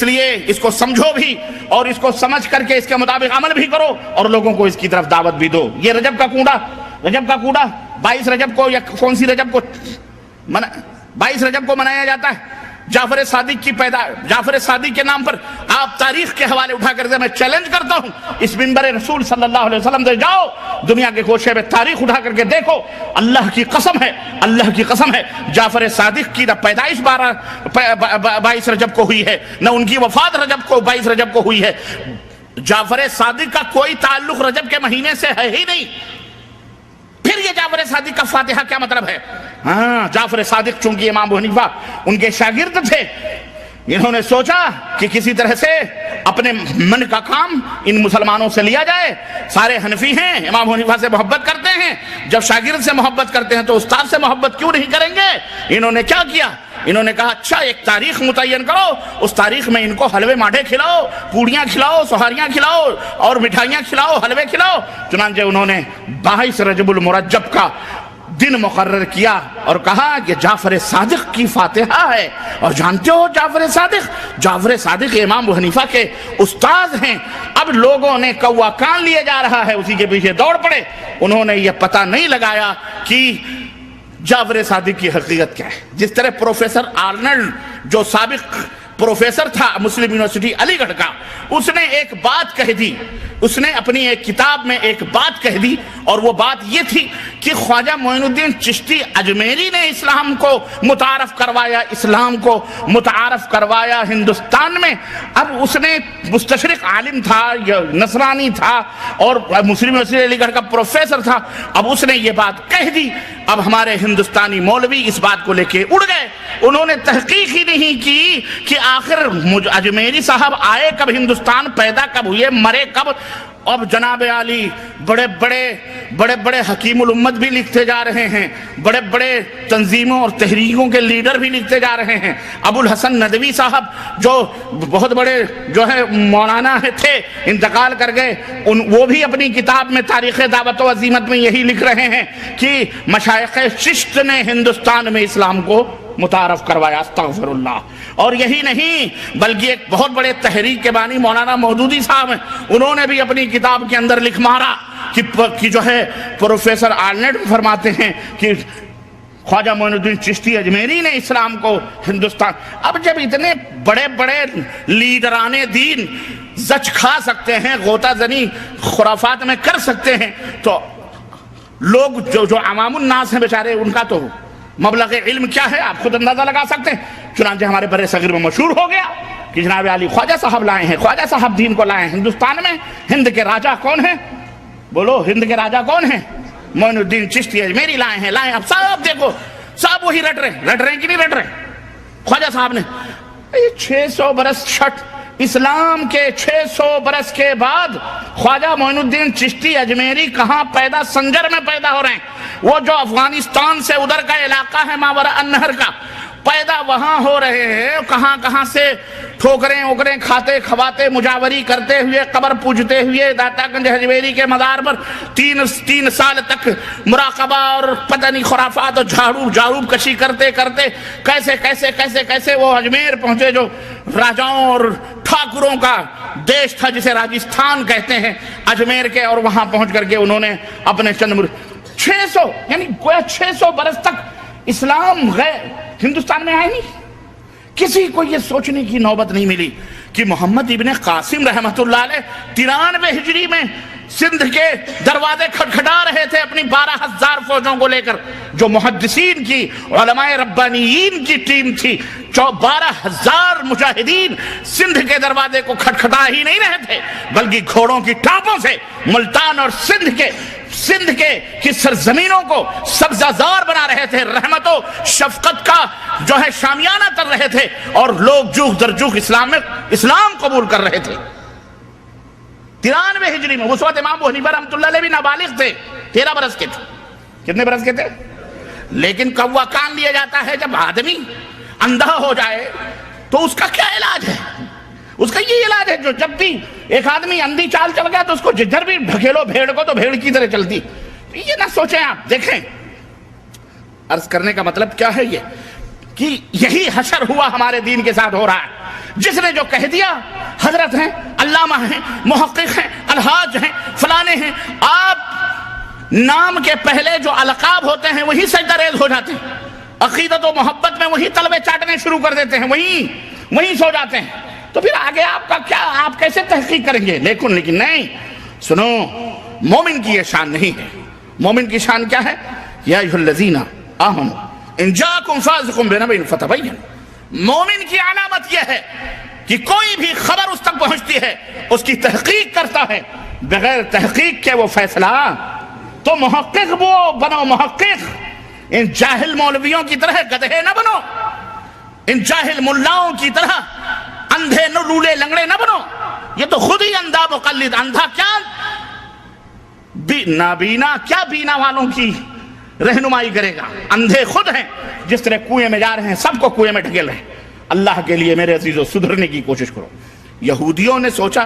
[SPEAKER 3] لیے اس کو سمجھو بھی، اور اس کو سمجھ کر کے اس کے مطابق عمل بھی کرو، اور لوگوں کو اس کی طرف دعوت بھی دو۔ یہ رجب کا کوڑا 22 رجب کو، یا کون سی رجب کو 22 رجب کو منایا جاتا ہے، جعفر صادق کے نام پر آپ تاریخ کے حوالے اٹھا کر میں چیلنج کرتا ہوں، اس منبر رسول صلی اللہ علیہ وسلم سے جاؤ، دنیا کے کوشے میں تاریخ اٹھا کر کے دیکھو، اللہ کی قسم ہے جعفر صادق کی نہ پیدائش 22 رجب کو ہوئی ہے، نہ ان کی وفات 22 رجب کو ہوئی ہے۔ جعفر صادق کا کوئی تعلق رجب کے مہینے سے ہے ہی نہیں، پھر یہ جعفر صادق کا فاتحہ کیا مطلب ہے؟ ہاں، جعفر صادق چونکہ امام ابو حنیفہ ان کے شاگرد تھے، انہوں نے سوچا کہ کسی طرح سے اپنے من کا کام ان مسلمانوں سے لیا جائے، سارے حنفی ہیں، امام ابو حنیفہ سے محبت کرتے ہیں، جب شاگرد سے محبت کرتے ہیں تو استاد سے محبت کیوں نہیں کریں گے؟ انہوں نے کیا کیا؟ انہوں نے کہا اچھا ایک تاریخ متعین کرو، اس تاریخ میں ان کو حلوے ماٹھے کھلاؤ، پوڑیاں کھلاؤ، سہاریاں کھلاؤ اور مٹھائیاں کھلاؤ، حلوے کھلاؤ۔ چنانچہ انہوں نے 22 رجب المرجب کا دن مقرر کیا اور کہا کہ جعفر صادق کی فاتحہ ہے، اور جانتے ہو جعفر صادق امام ابو حنیفہ کے استاد ہیں۔ اب لوگوں نے کوا کان لیے جا رہا ہے، اسی کے پیچھے دوڑ پڑے، انہوں نے یہ پتہ نہیں لگایا کہ جعفر صادق کی حقیقت کیا ہے۔ جس طرح پروفیسر آرنلڈ جو سابق پروفیسر تھا مسلم یونیورسٹی علی گڑھ کا، اس نے ایک بات کہہ دی، اس نے اپنی ایک کتاب میں ایک بات کہہ دی، اور وہ بات یہ تھی کہ خواجہ معین الدین چشتی اجمیری نے اسلام کو متعارف کروایا ہندوستان میں۔ اب اس نے مستشرق عالم تھا، نصرانی تھا، اور مسلم یونیورسٹی علی گڑھ کا پروفیسر تھا، اب اس نے یہ بات کہہ دی۔ اب ہمارے ہندوستانی مولوی اس بات کو لے کے اڑ گئے، انہوں نے تحقیق ہی نہیں کی کہ آخر اجمیری صاحب آئے کب ہندوستان، پیدا کب ہوئے، مرے کب۔ اب جناب عالی بڑے بڑے حکیم الامت بھی لکھتے جا رہے ہیں، بڑے بڑے تنظیموں اور تحریکوں کے لیڈر بھی لکھتے جا رہے ہیں۔ ابو الحسن ندوی صاحب جو بہت بڑے جو ہے مولانا تھے، انتقال کر گئے، وہ بھی اپنی کتاب میں تاریخ دعوت و عزیمت میں یہی لکھ رہے ہیں کہ مشائخ چشت نے ہندوستان میں اسلام کو متعارف کروایا، استغفر اللہ۔ اور یہی نہیں بلکہ ایک بہت بڑے تحریک کے بانی مولانا مودودی صاحب ہیں، انہوں نے بھی اپنی کتاب کے اندر لکھ مارا کہ جو ہے پروفیسر آرنلڈ فرماتے ہیں کہ خواجہ معین الدین چشتی اجمیری نے اسلام کو ہندوستان۔ اب جب اتنے بڑے بڑے لیڈران دین زچ کھا سکتے ہیں، غوطہ زنی خرافات میں کر سکتے ہیں، تو لوگ جو عوام الناس ہیں بیچارے، ان کا تو مبلغ علم کیا ہے آپ خود اندازہ لگا سکتے ہیں۔ چنانچہ ہمارے بر صغیر میں مشہور ہو گیا کہ جناب علی خواجہ صاحب لائے ہیں، خواجہ صاحب دین کو لائے ہیں ہندوستان میں۔ ہند کے راجہ کون ہیں؟ بولو، ہند کے راجہ کون ہیں؟ معین الدین چشتی اجمیری لائے ہیں۔ اب صاحب دیکھو، صاحب وہی رٹ رہے ہیں کہ نہیں رٹ رہے؟ خواجہ صاحب نے 600 برس چھٹ اسلام کے 600 برس کے بعد خواجہ معین الدین چشتی اجمیری کہاں پیدا؟ سنجر میں پیدا ہو رہے ہیں، وہ جو افغانستان سے ادھر کا علاقہ ہے ماورا النہر کا، پیدا وہاں ہو رہے ہیں۔ کہاں سے ٹھوکریں اوکریں کھاتے کھواتے، مجاوری کرتے ہوئے، قبر پوجتے ہوئے، داتا گنج حجویری کے مزار پر 3 سال تک مراقبہ اور پتہ نہیں خرافات اور جاروب کشی کرتے کیسے وہ اجمیر پہنچے، جو راجاؤں اور ٹھاکروں کا دیش تھا جسے راجستھان کہتے ہیں، اجمیر کے، اور وہاں پہنچ کر کے انہوں نے اپنے 600 یعنی 600 برس تک اسلام ہندوستان میں آئے نہیں۔ کسی کو یہ سوچنے کی نوبت نہیں ملی کہ محمد ابن قاسم رحمت اللہ علیہ 93 ہجری میں سندھ کے دروازے کھٹکھٹا رہے تھے اپنی 12,000 فوجوں کو لے کر، جو محدثین کی علماء ربانیین کی ٹیم تھی، 12,000 مجاہدین سندھ کے دروازے کو کھٹکھٹا ہی نہیں رہے تھے، بلکہ گھوڑوں کی ٹانپوں سے ملتان اور سندھ کی سرزمینوں کو سبزہ زار بنا رہے تھے، رحمت و شفقت کا جو ہے شامیانہ کر رہے تھے، اور لوگ جوخ در جوخ اسلام قبول کر رہے تھے۔ 93 ہجری میں اس وقت امام ابو حنیفہ رحمۃ اللہ علیہ بھی نابالغ تھے، 13 برس کے تھے۔ کتنے برس کے تھے؟ لیکن کوا کان لیا جاتا ہے جب آدمی اندھا ہو جائے تو اس کا کیا علاج ہے؟ اس کا یہ علاج ہے جو جب بھی ایک آدمی اندھی چال چل گیا تو اس کو جدھر بھی ڈھکیلو بھیڑ کو تو بھیڑ کی طرح چلتی۔ یہ نہ سوچیں آپ، دیکھیں عرض کرنے کا مطلب کیا ہے، یہ کہ یہی حشر ہوا ہمارے دین کے ساتھ ہو رہا ہے۔ جس نے جو کہہ دیا حضرت ہیں، علامہ ہیں، محقق ہیں، الحاج ہیں، فلانے ہیں، آپ نام کے پہلے جو القاب ہوتے ہیں وہی سجدہ ریز ہو جاتے ہیں، عقیدت و محبت میں وہی تلوے چاٹنے شروع کر دیتے ہیں، وہیں سو جاتے ہیں، تو پھر آگے آپ کا کیا، آپ کیسے تحقیق کریں گے؟ لیکن نہیں، سنو، مومن کی یہ شان نہیں ہے۔ مومن کی شان کیا ہے؟ یا ایھا الذین آمنوا ان جاءکم فاسق بنبأ فتبینوا۔ مومن کی علامت یہ ہے کہ کوئی بھی خبر اس تک پہنچتی ہے اس کی تحقیق کرتا ہے، بغیر تحقیق کے وہ فیصلہ، تو محقق وہ بنو، محقق، ان جاہل مولویوں کی طرح گدھے نہ بنو، ان جاہل ملاؤں کی طرح اندھے لولے لنگڑے نہ بنو۔ یہ تو خود ہی اندھا مقلد، اندھا کیا نابینا، کیا بینا والوں کی رہنمائی کرے گا؟ اندھے خود ہیں، جس طرح کنویں میں جا رہے ہیں، سب کو کنویں میں ڈھکیل رہے ہیں۔ اللہ کے لیے میرے عزیزو سدھرنے کی کوشش کرو۔ یہودیوں نے سوچا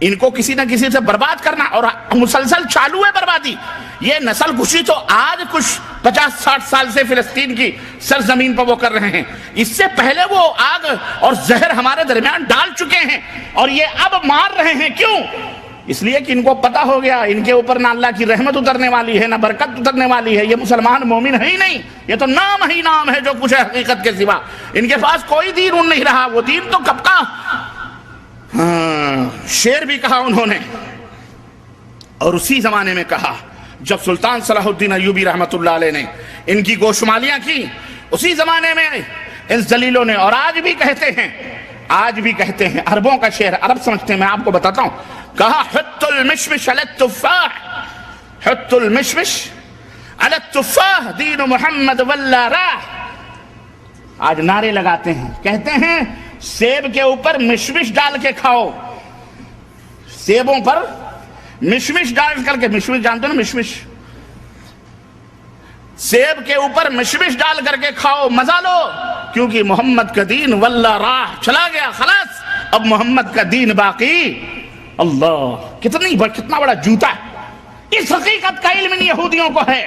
[SPEAKER 3] ان کو کسی نہ کسی سے برباد کرنا، اور مسلسل چالو ہے بربادی۔ یہ نسل کشی تو آج کچھ 50-60 سال سے فلسطین کی سرزمین پر وہ کر رہے ہیں، اس سے پہلے وہ آگ اور زہر ہمارے درمیان ڈال چکے ہیں، اور یہ اب مار رہے ہیں۔ کیوں؟ اس لیے کہ ان کو پتا ہو گیا ان کے اوپر نہ اللہ کی رحمت اترنے والی ہے، نہ برکت اترنے والی ہے، یہ مسلمان مومن ہے ہی نہیں، یہ تو نام ہی نام ہے جو کچھ ہے حقیقت کے سوا۔ ان کے پاس کوئی دین ان نہیں رہا، وہ دین تو کب کا شعر بھی کہا انہوں نے، اور اسی زمانے میں کہا جب سلطان صلاح الدین ایوبی رحمت اللہ علیہ نے ان کی گوشمالیاں کی، اسی زمانے میں ان ذلیلوں نے، اور آج بھی کہتے ہیں، عربوں کا شعر، عرب سمجھتے ہیں، میں آپ کو بتاتا ہوں، کہا حط المشمش علی التفاح، حط المشمش علی التفاح دین محمد واللہ راہ۔ آج نعرے لگاتے ہیں، کہتے ہیں سیب کے اوپر مشمش ڈال کے کھاؤ، سیبوں پر مشمش ڈال کر کے، مشمش جانتے ہو نا، مشمش، سیب کے اوپر مشمش ڈال کر کے کھاؤ، مزہ لو، کیونکہ محمد کا دین واللہ راہ چلا گیا، خلاص اب محمد کا دین باقی۔ اللہ، کتنا بڑا جوتا ہے۔ اس حقیقت کا علم ان یہودیوں کو ہے،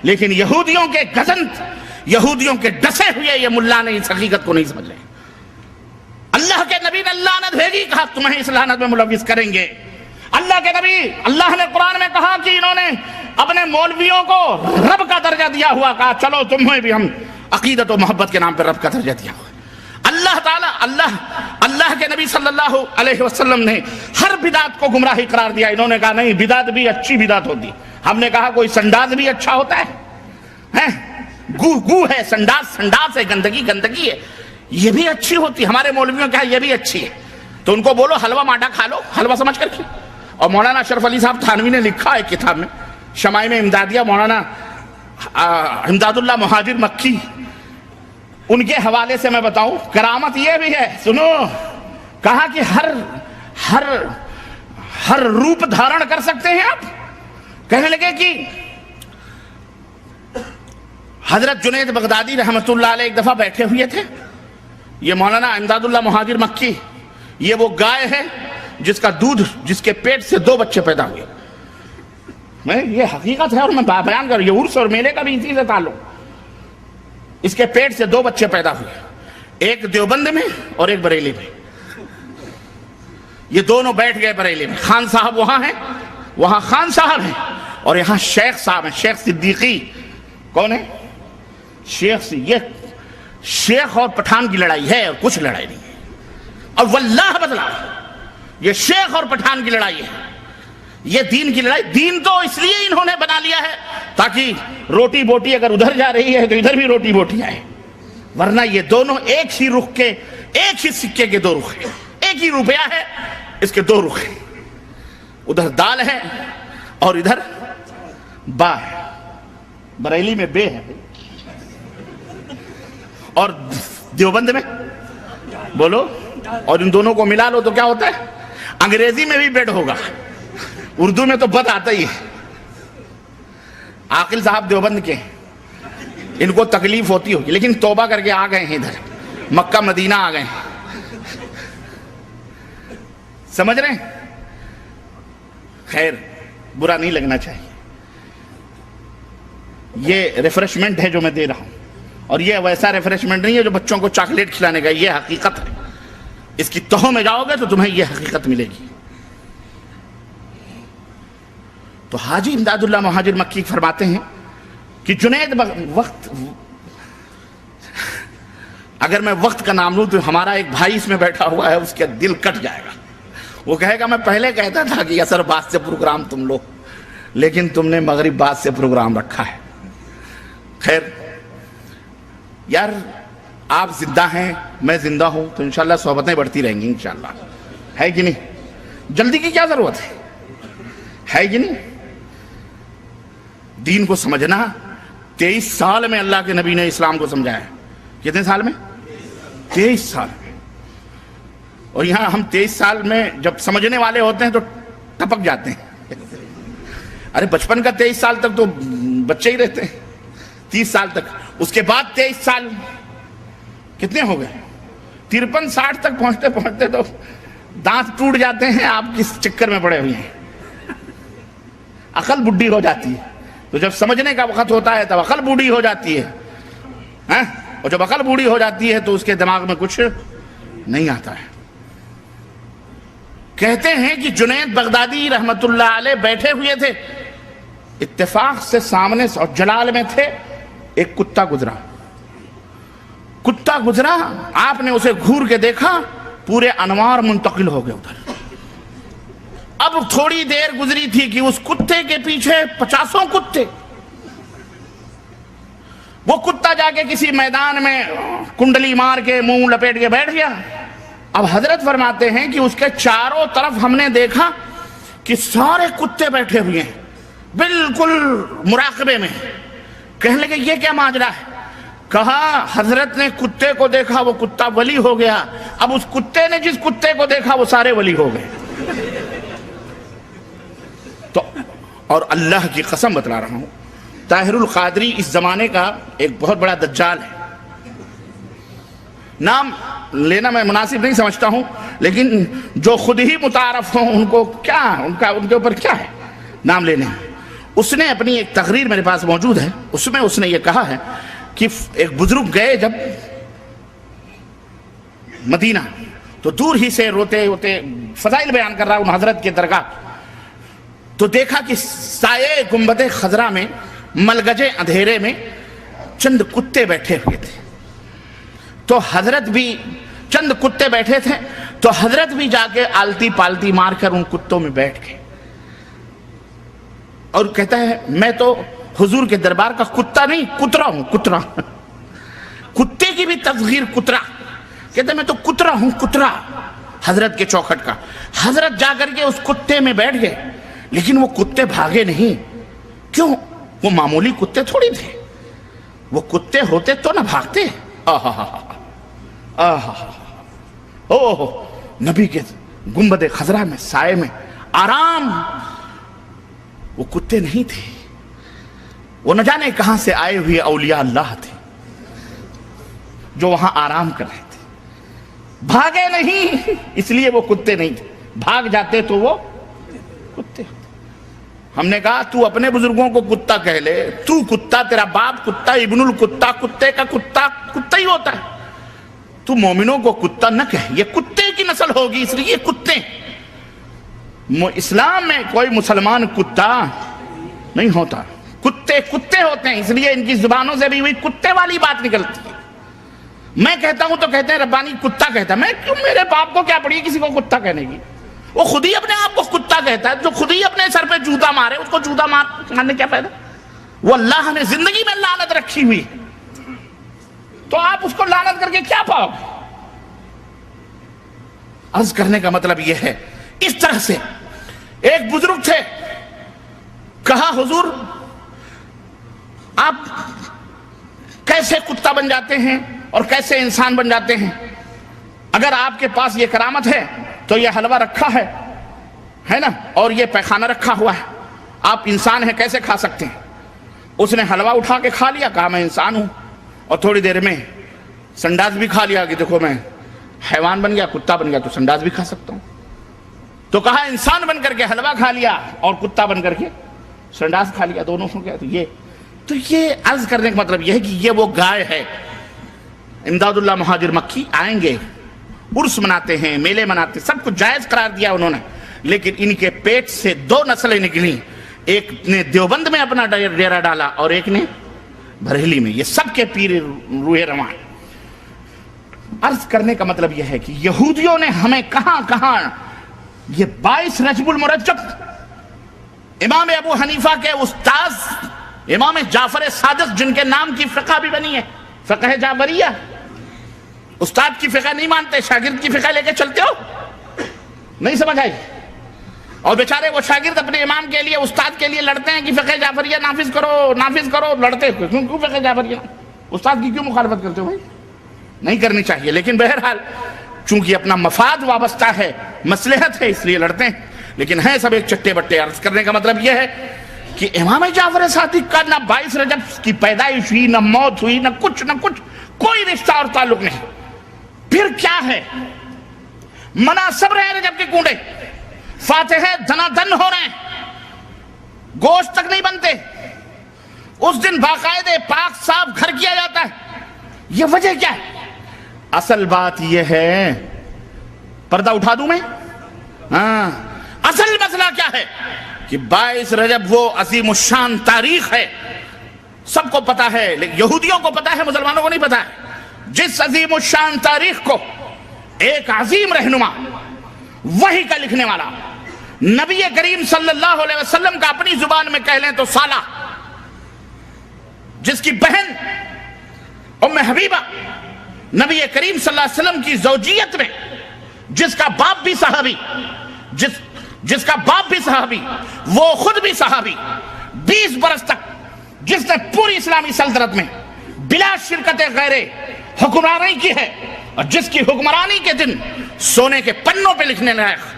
[SPEAKER 3] لیکن یہودیوں کے گزنت، یہودیوں کے ڈسے ہوئے یہ ملا نے اس حقیقت کو نہیں سمجھ رہے۔ اللہ کے نبی نے لعنت بھیجی، کہا تمہیں اس لعنت میں ملوث کریں گے۔ اللہ کے نبی، اللہ نے قرآن میں کہا کہ انہوں نے اپنے مولویوں کو رب کا درجہ دیا ہوا، کہا چلو تمہیں بھی ہم عقیدت و محبت کے نام پر رب کا درجہ دیا ہوا۔ اللہ تعالیٰ، اللہ کے نبی صلی اللہ علیہ وسلم نے ہر بدعت کو گمراہی قرار دیا، انہوں نے کہا نہیں، بدعت بھی اچھی بدعت ہوتی۔ ہم نے کہا کوئی سنڈاز بھی اچھا ہوتا ہے، گو ہے، سنڈاز ہے، گندگی ہے، یہ بھی اچھی ہوتی، ہمارے مولویوں کہا یہ بھی اچھی ہے۔ تو ان کو بولو حلوہ مانڈا کھا لو، حلوہ سمجھ کر کے۔ اور مولانا اشرف علی صاحب تھانوی نے لکھا ہے کتاب میں، شمائم امدادیہ، مولانا امداد اللہ مہاجر مکی، ان کے حوالے سے میں بتاؤں، کرامت یہ بھی ہے، سنو، کہا کہ ہر روپ دھارن کر سکتے ہیں آپ۔ کہنے لگے کہ حضرت جنید بغدادی رحمت اللہ علیہ ایک دفعہ بیٹھے ہوئے تھے، یہ مولانا امداد اللہ مہاجر مکی، یہ وہ گائے ہے جس کا دودھ، جس کے پیٹ سے 2 بچے پیدا ہوئے۔ یہ حقیقت ہے اور میں بیان کر، یہ عرس اور میلے کا بھی اسی سے تعلق۔ اس کے پیٹ سے 2 بچے پیدا ہوئے، ایک دیوبند میں اور ایک بریلی میں۔ یہ دونوں بیٹھ گئے بریلی میں، خان صاحب وہاں ہیں، وہاں خان صاحب ہیں، اور یہاں شیخ صاحب ہیں، شیخ صدیقی۔ کون ہے؟ یہ شیخ اور پٹھان کی لڑائی ہے، اور کچھ لڑائی نہیں ہے، اور واللہ بدلا یہ شیخ اور پٹھان کی لڑائی ہے۔ یہ دین کی لڑائی، دین تو اس لیے انہوں نے بنا لیا ہے تاکہ روٹی بوٹی اگر ادھر جا رہی ہے تو ادھر بھی روٹی بوٹی آئے، ورنہ یہ دونوں ایک ہی رخ کے، ایک ہی سکے کے دو رخ ہیں، ایک ہی روپیہ ہے اس کے دو رخ ہیں، ادھر دال ہے اور ادھر با ہے، بریلی میں بے ہے اور دیوبند میں بولو، اور ان دونوں کو ملا لو تو کیا ہوتا ہے؟ انگریزی میں بھی بیڈ ہوگا، اردو میں تو بد آتا ہی ہے۔ عاقل صاحب دیوبند کے، ان کو تکلیف ہوتی ہوگی لیکن توبہ کر کے آ گئے ہیں، ادھر مکہ مدینہ آ گئے ہیں، سمجھ رہے ہیں؟ خیر، برا نہیں لگنا چاہیے، یہ ریفریشمنٹ ہے جو میں دے رہا ہوں، اور یہ ویسا ریفریشمنٹ نہیں ہے جو بچوں کو چاکلیٹ کھلانے کا، یہ حقیقت ہے، اس کی تہوں میں جاؤ گے تو تمہیں یہ حقیقت ملے گی۔ تو حاجی امداد اللہ مہاجر مکی فرماتے ہیں کہ جنید وقت، اگر میں وقت کا نام لوں تو ہمارا ایک بھائی اس میں بیٹھا ہوا ہے، اس کا دل کٹ جائے گا، وہ کہے گا میں پہلے کہتا تھا کہ اثر بعد سے پروگرام تم لو، لیکن تم نے مغرب بعد سے پروگرام رکھا ہے۔ خیر یار، آپ زندہ ہیں، میں زندہ ہوں، تو انشاءاللہ صحبتیں بڑھتی رہیں گی انشاءاللہ، ہے کہ نہیں؟ جلدی کی کیا ضرورت ہے کہ نہیں؟ دین کو سمجھنا، 23 سال میں اللہ کے نبی نے اسلام کو سمجھایا ہے۔ کتنے سال میں؟ 23 سال میں۔ اور یہاں ہم 23 سال میں جب سمجھنے والے ہوتے ہیں تو ٹپک جاتے ہیں۔ ارے بچپن کا 23 سال تک تو بچے ہی رہتے ہیں، 30 سال تک، اس کے بعد 23 سال کتنے ہو گئے؟ 53 60 تک پہنچتے پہنچتے تو دانت ٹوٹ جاتے ہیں، آپ کس چکر میں پڑے ہوئے ہیں، عقل بڈھی ہو جاتی ہے۔ تو جب سمجھنے کا وقت ہوتا ہے تب عقل بوڑھی ہو جاتی ہے، اور جب عقل بوڑھی ہو جاتی ہے تو اس کے دماغ میں کچھ نہیں آتا ہے۔ کہتے ہیں کہ جنید بغدادی رحمت اللہ علیہ بیٹھے ہوئے تھے، اتفاق سے سامنے اور جلال میں تھے، ایک کتا گزرا، آپ نے اسے گھور کے دیکھا، پورے انوار منتقل ہو گئے ادھر۔ اب تھوڑی دیر گزری تھی کہ اس کتے کے پیچھے 50 کتے، وہ کتا جا کے کسی میدان میں کنڈلی مار کے منہ لپیٹ کے بیٹھ گیا۔ اب حضرت فرماتے ہیں کہ اس کے چاروں طرف ہم نے دیکھا کہ سارے کتے بیٹھے ہوئے ہیں بالکل مراقبے میں۔ کہنے لگے یہ کیا ماجرا ہے؟ کہا حضرت نے کتے کو دیکھا، وہ کتا ولی ہو گیا، اب اس کتے نے جس کتے کو دیکھا وہ سارے ولی ہو گئے۔ تو اور اللہ کی قسم بتلا رہا ہوں، طاہر القادری اس زمانے کا ایک بہت بڑا دجال ہے، نام لینا میں مناسب نہیں سمجھتا ہوں، لیکن جو خود ہی متعارف ہوں ان کو کیا، ان کے اوپر کیا ہے نام لینے۔ اس نے اپنی ایک تقریر میرے پاس موجود ہے، اس میں اس نے یہ کہا ہے کہ ایک بزرگ گئے جب مدینہ، تو دور ہی سے روتے روتے فضائل بیان کر رہا ہوں حضرت کے درگاہ، تو دیکھا کہ سائے گنبد خضرا میں ملگجے اندھیرے میں چند کتے بیٹھے ہوئے تھے، تو حضرت بھی چند کتے بیٹھے تھے، تو حضرت بھی جا کے آلتی پالتی مار کر ان کتوں میں بیٹھ گئے، اور کہتا ہے میں تو حضور کے دربار کا کتا نہیں کترا ہوں، کترا، کتے کی بھی تصغیر کترا، کہتا ہے میں تو کترا ہوں، کترا حضرت کے چوکھٹ کا۔ حضرت جا کر کے اس کتے میں بیٹھ گئے، لیکن وہ کتے بھاگے نہیں، کیوں؟ وہ معمولی کتے تھوڑی تھے، وہ کتے ہوتے تو نہ بھاگتے۔ اوہ نبی کے گنبد خضرا میں سائے میں آرام، وہ کتے نہیں تھے، وہ نہ جانے کہاں سے آئے ہوئے اولیاء اللہ تھے جو وہاں آرام کر رہے تھے، بھاگے نہیں، اس لیے وہ کتے نہیں تھے، بھاگ جاتے تو وہ کتے۔ ہم نے کہا تو اپنے بزرگوں کو کتا کہہ لے، تو کتا، تیرا باپ کتا، ابن الکتا، کتے کا کتا کتا ہی ہوتا ہے، تو مومنوں کو کتا نہ کہہ، یہ کتے کی نسل ہوگی اس لیے یہ کتے۔ اسلام میں کوئی مسلمان کتا نہیں ہوتا، کتے کتے ہوتے ہیں، اس لیے ان کی زبانوں سے بھی ہوئی کتے والی بات نکلتی ہے۔ میں کہتا ہوں تو کہتے ہیں ربانی کتا کہتا ہے، میں کیوں، میرے باپ کو کیا پڑی کسی کو کتا کہنے کی؟ وہ خود ہی اپنے آپ کو کتا کہتا ہے. جو خود ہی اپنے سر پہ جوتا مارے اس کو جوتا مارنے کیا فائدہ؟ وہ اللہ نے زندگی میں لعنت رکھی ہوئی، تو آپ اس کو لعنت کر کے کیا پاؤ گے؟ عرض کرنے کا مطلب یہ ہے، اس طرح سے ایک بزرگ تھے، کہا حضور آپ کیسے کتا بن جاتے ہیں اور کیسے انسان بن جاتے ہیں؟ اگر آپ کے پاس یہ کرامت ہے تو یہ حلوہ رکھا ہے نا، اور یہ پیخانہ رکھا ہوا ہے، آپ انسان ہیں کیسے کھا سکتے ہیں؟ اس نے حلوہ اٹھا کے کھا لیا، کہا میں انسان ہوں، اور تھوڑی دیر میں سنڈاس بھی کھا لیا کہ دیکھو میں حیوان بن گیا، کتا بن گیا تو سنڈاس بھی کھا سکتا ہوں. تو کہا انسان بن کر کے حلوہ کھا لیا اور کتا بن کر کے سنڈاس کھا لیا، دونوں ہو گیا. تو یہ عرض کرنے کا مطلب یہ ہے کہ یہ وہ گائے ہے. امداد اللہ مہاجر مکی آئیں گے، عرس مناتے ہیں، میلے مناتے ہیں، سب کچھ جائز قرار دیا انہوں نے، لیکن ان کے پیٹ سے دو نسلیں نکلیں، ایک نے دیوبند میں اپنا ڈیرا ڈالا اور ایک نے بریلی میں. یہ سب کے پیر روح رواں. عرض کرنے کا مطلب یہ ہے کہ یہودیوں نے ہمیں کہاں کہاں، یہ 22 رجب المرجب امام ابو حنیفہ کے استاذ امام جعفر صادق، جن کے نام کی فقہ بھی بنی ہے، فقہ جعفریہ. استاد کی فقہ نہیں مانتے، شاگرد کی فقہ لے کے چلتے ہو، نہیں سمجھ آئی؟ اور بیچارے وہ شاگرد اپنے امام کے لیے، استاد کے لیے لڑتے ہیں کہ فقہ جعفریہ نافذ کرو، لڑتے کیوں فقہ جعفریہ؟ استاد کی کیوں مخالفت کرتے ہو بھائی؟ نہیں کرنی چاہیے، لیکن بہرحال چونکہ اپنا مفاد وابستہ ہے، مصلحت ہے، اس لیے لڑتے ہیں، لیکن ہیں سب ایک چٹے بٹے. عرض کرنے کا مطلب یہ ہے کہ امام جعفر صادق کا نہ 22 رجب کی پیدائش ہوئی، نہ موت ہوئی، نہ کچھ، کوئی رشتہ اور تعلق نہیں. پھر کیا ہے؟ منا سب رہے رجب کے کنڈے، فاتحے دنا دن ہو رہے ہیں، گوشت تک نہیں بنتے. اس دن باقاعدے پاک صاف گھر کیا جاتا ہے. یہ وجہ کیا ہے؟ اصل بات یہ ہے، پردہ اٹھا دوں میں؟ ہاں، اصل مسئلہ کیا ہے کہ 22 رجب وہ عظیم الشان تاریخ ہے، سب کو پتا ہے، لیکن یہودیوں کو پتا ہے، مسلمانوں کو نہیں پتا ہے. جس عظیم الشان تاریخ کو ایک عظیم رہنما، وحی کا لکھنے والا، نبی کریم صلی اللہ علیہ وسلم کا اپنی زبان میں کہہ لیں تو سالہ، جس کی بہن ام حبیبہ نبی کریم صلی اللہ علیہ وسلم کی زوجیت میں، جس کا باپ بھی صحابی، جس کا باپ بھی صحابی، وہ خود بھی صحابی، 20 برس تک جس نے پوری اسلامی سلطنت میں بلا شرکت غیرے حکمرانی کی ہے، اور جس کی حکمرانی کے دن سونے کے پنوں پہ لکھنے لائق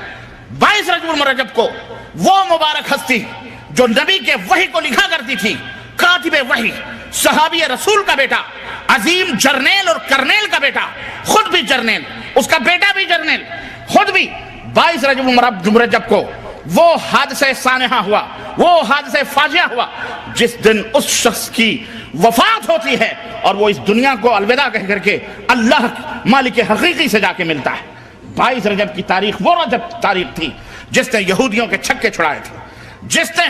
[SPEAKER 3] 22 رجب المرجب کو وہ مبارک ہستی جو نبی کے وحی کو لکھا کرتی تھی، کاتب وحی، صحابی رسول کا بیٹا، عظیم جرنیل اور کرنیل کا بیٹا، خود بھی جرنیل، اس کا بیٹا بھی جرنیل، خود بھی 22 رجب المرجب کو وہ حادثہ سانحہ ہوا، وہ حادثہ فاجعہ ہوا، جس دن اس شخص کی وفات ہوتی ہے اور وہ اس دنیا کو الوداع کہہ کر کے اللہ مالک حقیقی سے جا کے ملتا ہے. 22 رجب کی تاریخ وہ رجب تاریخ تھی جس نے یہودیوں کے چھکے چھڑائے تھے، جس نے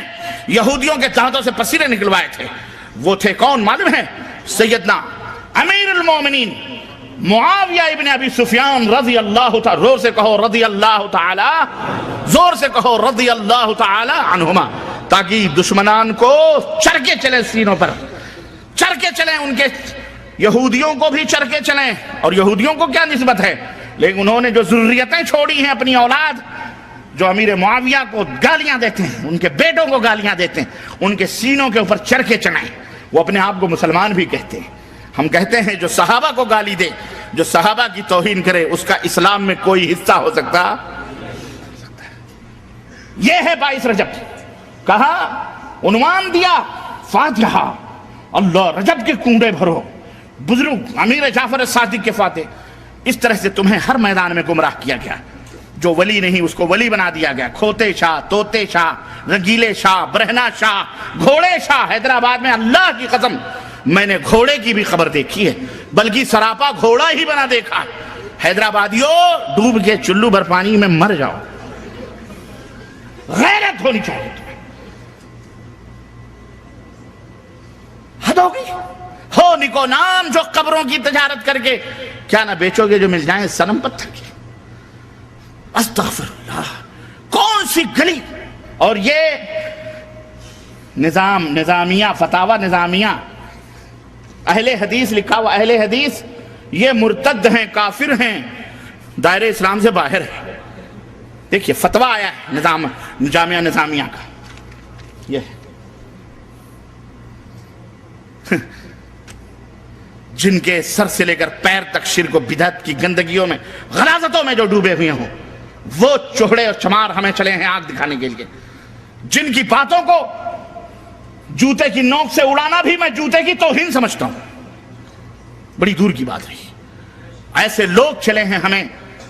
[SPEAKER 3] یہودیوں کے دانتوں سے پسینے نکلوائے تھے. وہ تھے کون معلوم ہے؟ سیدنا امیر المومنین معاویہ ابن ابی سفیان رضی اللہ تعالی، زور سے کہو رضی اللہ تعالی، زور سے کہو رضی اللہ تعالی عنہما، تاکہ دشمنان کو چرکے چلیں، سینوں پر چرکے چلیں، ان کے یہودیوں کو بھی چرکے چلیں. اور یہودیوں کو کیا نسبت ہے؟ لیکن انہوں نے جو ذریتیں چھوڑی ہیں اپنی اولاد، جو امیر معاویہ کو گالیاں دیتے ہیں، ان کے بیٹوں کو گالیاں دیتے ہیں، ان کے سینوں کے اوپر چرکے چلائیں. وہ اپنے آپ کو مسلمان بھی کہتے ہیں. ہم کہتے ہیں جو صحابہ کو گالی دے، جو صحابہ کی توہین کرے، اس کا اسلام میں کوئی حصہ ہو سکتا. یہ ہے 22 رجب. کہا، عنوان دیا فاتحہ، اللہ رجب کے کنڈے بھرو. بزرگ امیر جعفر صادق کے فاتح. اس طرح سے تمہیں ہر میدان میں گمراہ کیا گیا. جو ولی نہیں اس کو ولی بنا دیا گیا. کھوتے شاہ، توتے شاہ، رنگیلے شاہ، برہنہ شاہ، گھوڑے شاہ. حیدرآباد میں اللہ کی قسم میں نے گھوڑے کی بھی خبر دیکھی ہے، بلکہ سراپا گھوڑا ہی بنا دیکھا. حیدرآبادیوں، ڈوب کے چلو بھر پانی میں مر جاؤ. غیرت ہونی چاہیے تمہیں. حد ہو گئی. ہو نکو نام جو قبروں کی تجارت کر کے کیا نہ بیچو گے جو مل جائیں صنم پتھر کی. استغفر اللہ. سی گلی، اور یہ نظامیہ، فتاوی نظامیہ، اہل حدیث لکھا ہوا، اہل حدیث یہ مرتد ہیں، کافر ہیں، دائرے اسلام سے باہر ہے۔ دیکھیے فتویٰ آیا ہے جامعہ نظامیہ کا، یہ جن کے سر سے لے کر پیر تک شرک و بدعت کی گندگیوں میں، غلاظتوں میں جو ڈوبے ہوئے ہوں، وہ چوہڑے اور چمار ہمیں چلے ہیں آگ دکھانے کے لیے، جن کی باتوں کو جوتے کی نوک سے اڑانا بھی میں جوتے کی توہین سمجھتا ہوں، بڑی دور کی بات رہی۔ ایسے لوگ چلے ہیں ہمیں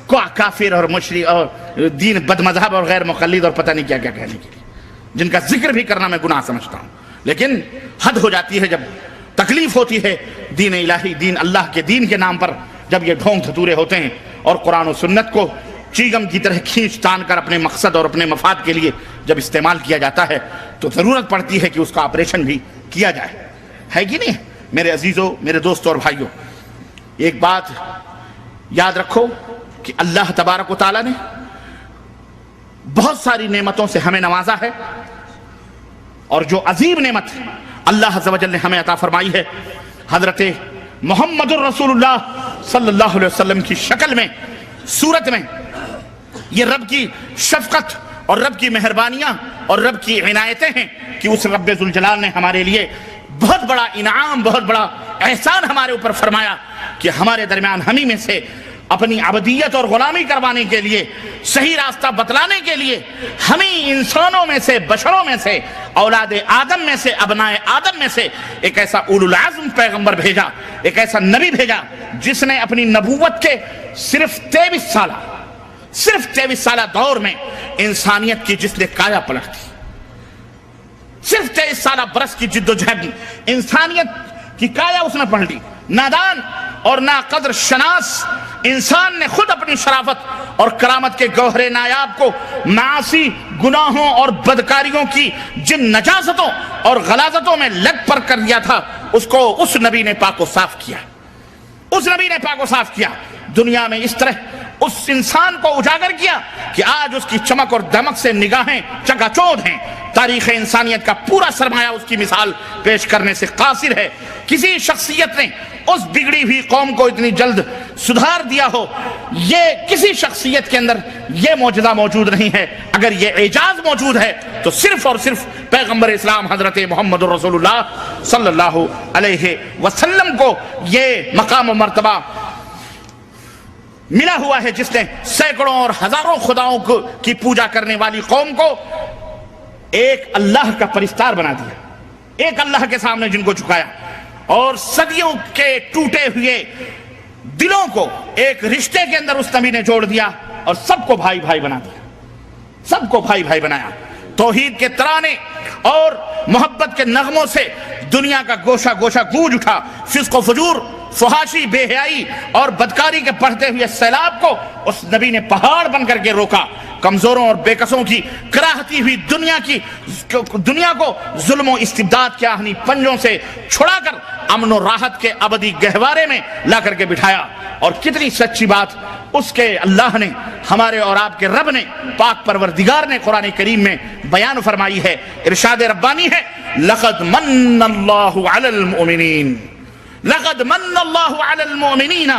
[SPEAKER 3] کافر اور مشرک اور دین بد مذہب اور غیر مقلد اور پتہ نہیں کیا کیا کہنے کے لیے، جن کا ذکر بھی کرنا میں گناہ سمجھتا ہوں۔ لیکن حد ہو جاتی ہے جب تکلیف ہوتی ہے دین الہی، دین اللہ کے دین کے نام پر، جب یہ ڈھونگ دھتورے ہوتے ہیں اور قرآن و سنت کو چیگم کی طرح کھینچ تان کر اپنے مقصد اور اپنے مفاد کے لیے جب استعمال کیا جاتا ہے تو ضرورت پڑتی ہے کہ اس کا آپریشن بھی کیا جائے، ہے کہ نہیں؟ میرے عزیزوں، میرے دوستوں اور بھائیوں، ایک بات یاد رکھو کہ اللہ تبارک و تعالیٰ نے بہت ساری نعمتوں سے ہمیں نوازا ہے، اور جو عظیم نعمت اللہ عز و جل نے ہمیں عطا فرمائی ہے، حضرت محمد الرسول اللہ صلی اللہ علیہ وسلم کی شکل میں، صورت میں، یہ رب کی شفقت اور رب کی مہربانیاں اور رب کی عنایتیں ہیں کہ اس رب ذوالجلال نے ہمارے لیے بہت بڑا انعام، بہت بڑا احسان ہمارے اوپر فرمایا کہ ہمارے درمیان ہمیں میں سے اپنی عبدیت اور غلامی کروانے کے لیے، صحیح راستہ بتلانے کے لیے، ہمیں انسانوں میں سے، بشروں میں سے، اولاد آدم میں سے، ابنائے آدم میں سے ایک ایسا اولو العزم پیغمبر بھیجا، ایک ایسا نبی بھیجا جس نے اپنی نبوت کے صرف 23 سالہ دور میں انسانیت کی جس نے کایا پلٹ دی، صرف 23 سالہ برس کی جد و جہد انسانیت کی کایا اس نے پلٹ دی۔ نادان اور ناقدر شناس انسان نے خود اپنی شرافت اور کرامت کے گوہر نایاب کو معاصی، گناہوں اور بدکاریوں کی جن نجاستوں اور غلاظتوں میں لگ پر کر دیا تھا، اس کو اس نبی نے پاک و صاف کیا، اس نبی نے پاک و صاف کیا، دنیا میں اس طرح اس انسان کو اجاگر کیا کہ آج اس کی چمک اور دمک سے نگاہیں چکا چوندھ ہیں۔ تاریخ انسانیت کا پورا سرمایہ اس کی مثال پیش کرنے سے قاصر ہے۔ کسی شخصیت نے اس بگڑی ہوئی قوم کو اتنی جلد سدھار دیا ہو، یہ کسی شخصیت کے اندر یہ معجزہ موجود نہیں ہے۔ اگر یہ اعجاز موجود ہے تو صرف اور صرف پیغمبر اسلام حضرت محمد رسول اللہ صلی اللہ علیہ وسلم کو یہ مقام و مرتبہ ملا ہوا ہے، جس نے سینکڑوں اور ہزاروں خداؤں کی پوجا کرنے والی قوم کو ایک اللہ کا پرستار بنا دیا، ایک اللہ کے سامنے جن کو جھکایا، اور صدیوں کے ٹوٹے ہوئے دلوں کو ایک رشتے کے اندر اس نبی نے جوڑ دیا اور سب کو بھائی بھائی بنا دیا، سب کو بھائی بھائی بنایا۔ توحید کے ترانے اور محبت کے نغموں سے دنیا کا گوشہ گوشہ گونج اٹھا۔ فسق و فجور، فحاشی، بے حیائی اور بدکاری کے بڑھتے ہوئے سیلاب کو اس نبی نے پہاڑ بن کر کے روکا۔ کمزوروں اور بے کسوں کی کراہتی ہوئی دنیا کو ظلم و استبداد کے آہنی پنجوں سے چھڑا کر امن و راحت کے ابدی گہوارے میں لا کر کے بٹھایا۔ اور کتنی سچی بات اس کے اللہ نے، ہمارے اور آپ کے رب نے، پاک پروردگار نے قرآن کریم میں بیان فرمائی ہے۔ ارشاد ربانی ہے، لقد من اللہ علی المؤمنین، لقد من اللہ علی المؤمنین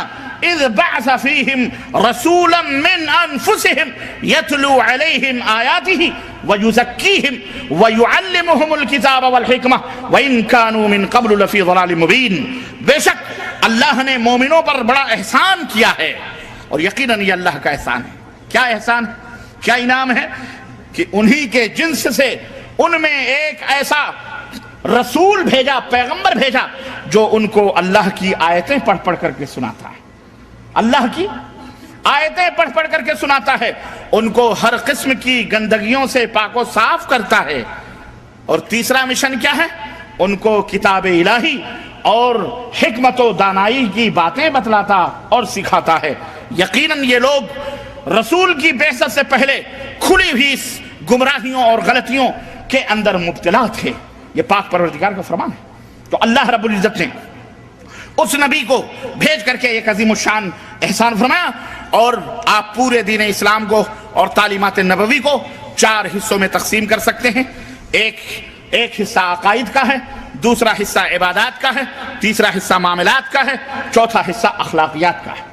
[SPEAKER 3] اذ بعث فیہم رسولا من انفسہم یتلو علیہم آیاتہ ویزکیہم ویعلمہم الکتاب والحکمہ وإن کانوا من قبل لفی ضلال مبین۔ بے شک اللہ نے مومنوں پر بڑا احسان کیا ہے، اور یقیناً یہ اللہ کا احسان ہے۔ کیا احسان ہے، کیا انعام ہے؟ کہ انہی کے جنس سے ان میں ایک ایسا رسول بھیجا، پیغمبر بھیجا، جو ان کو اللہ کی آیتیں پڑھ پڑھ کر کے سناتا ہے، اللہ کی آیتیں پڑھ پڑھ کر کے سناتا ہے، ان کو ہر قسم کی گندگیوں سے پاک و صاف کرتا ہے۔ اور تیسرا مشن کیا ہے؟ ان کو کتاب الہی اور حکمت و دانائی کی باتیں بتلاتا اور سکھاتا ہے۔ یقیناً یہ لوگ رسول کی بعثت سے پہلے کھلی ہوئی گمراہیوں اور غلطیوں کے اندر مبتلا تھے۔ یہ پاک پروردگار کا فرمان ہے۔ تو اللہ رب العزت نے اس نبی کو بھیج کر کے ایک عظیم الشان احسان فرمایا، اور آپ پورے دین اسلام کو اور تعلیمات نبوی کو 4 حصوں میں تقسیم کر سکتے ہیں. ایک حصہ عقائد کا ہے، دوسرا حصہ عبادات کا ہے، تیسرا حصہ معاملات کا ہے، چوتھا حصہ اخلاقیات کا ہے.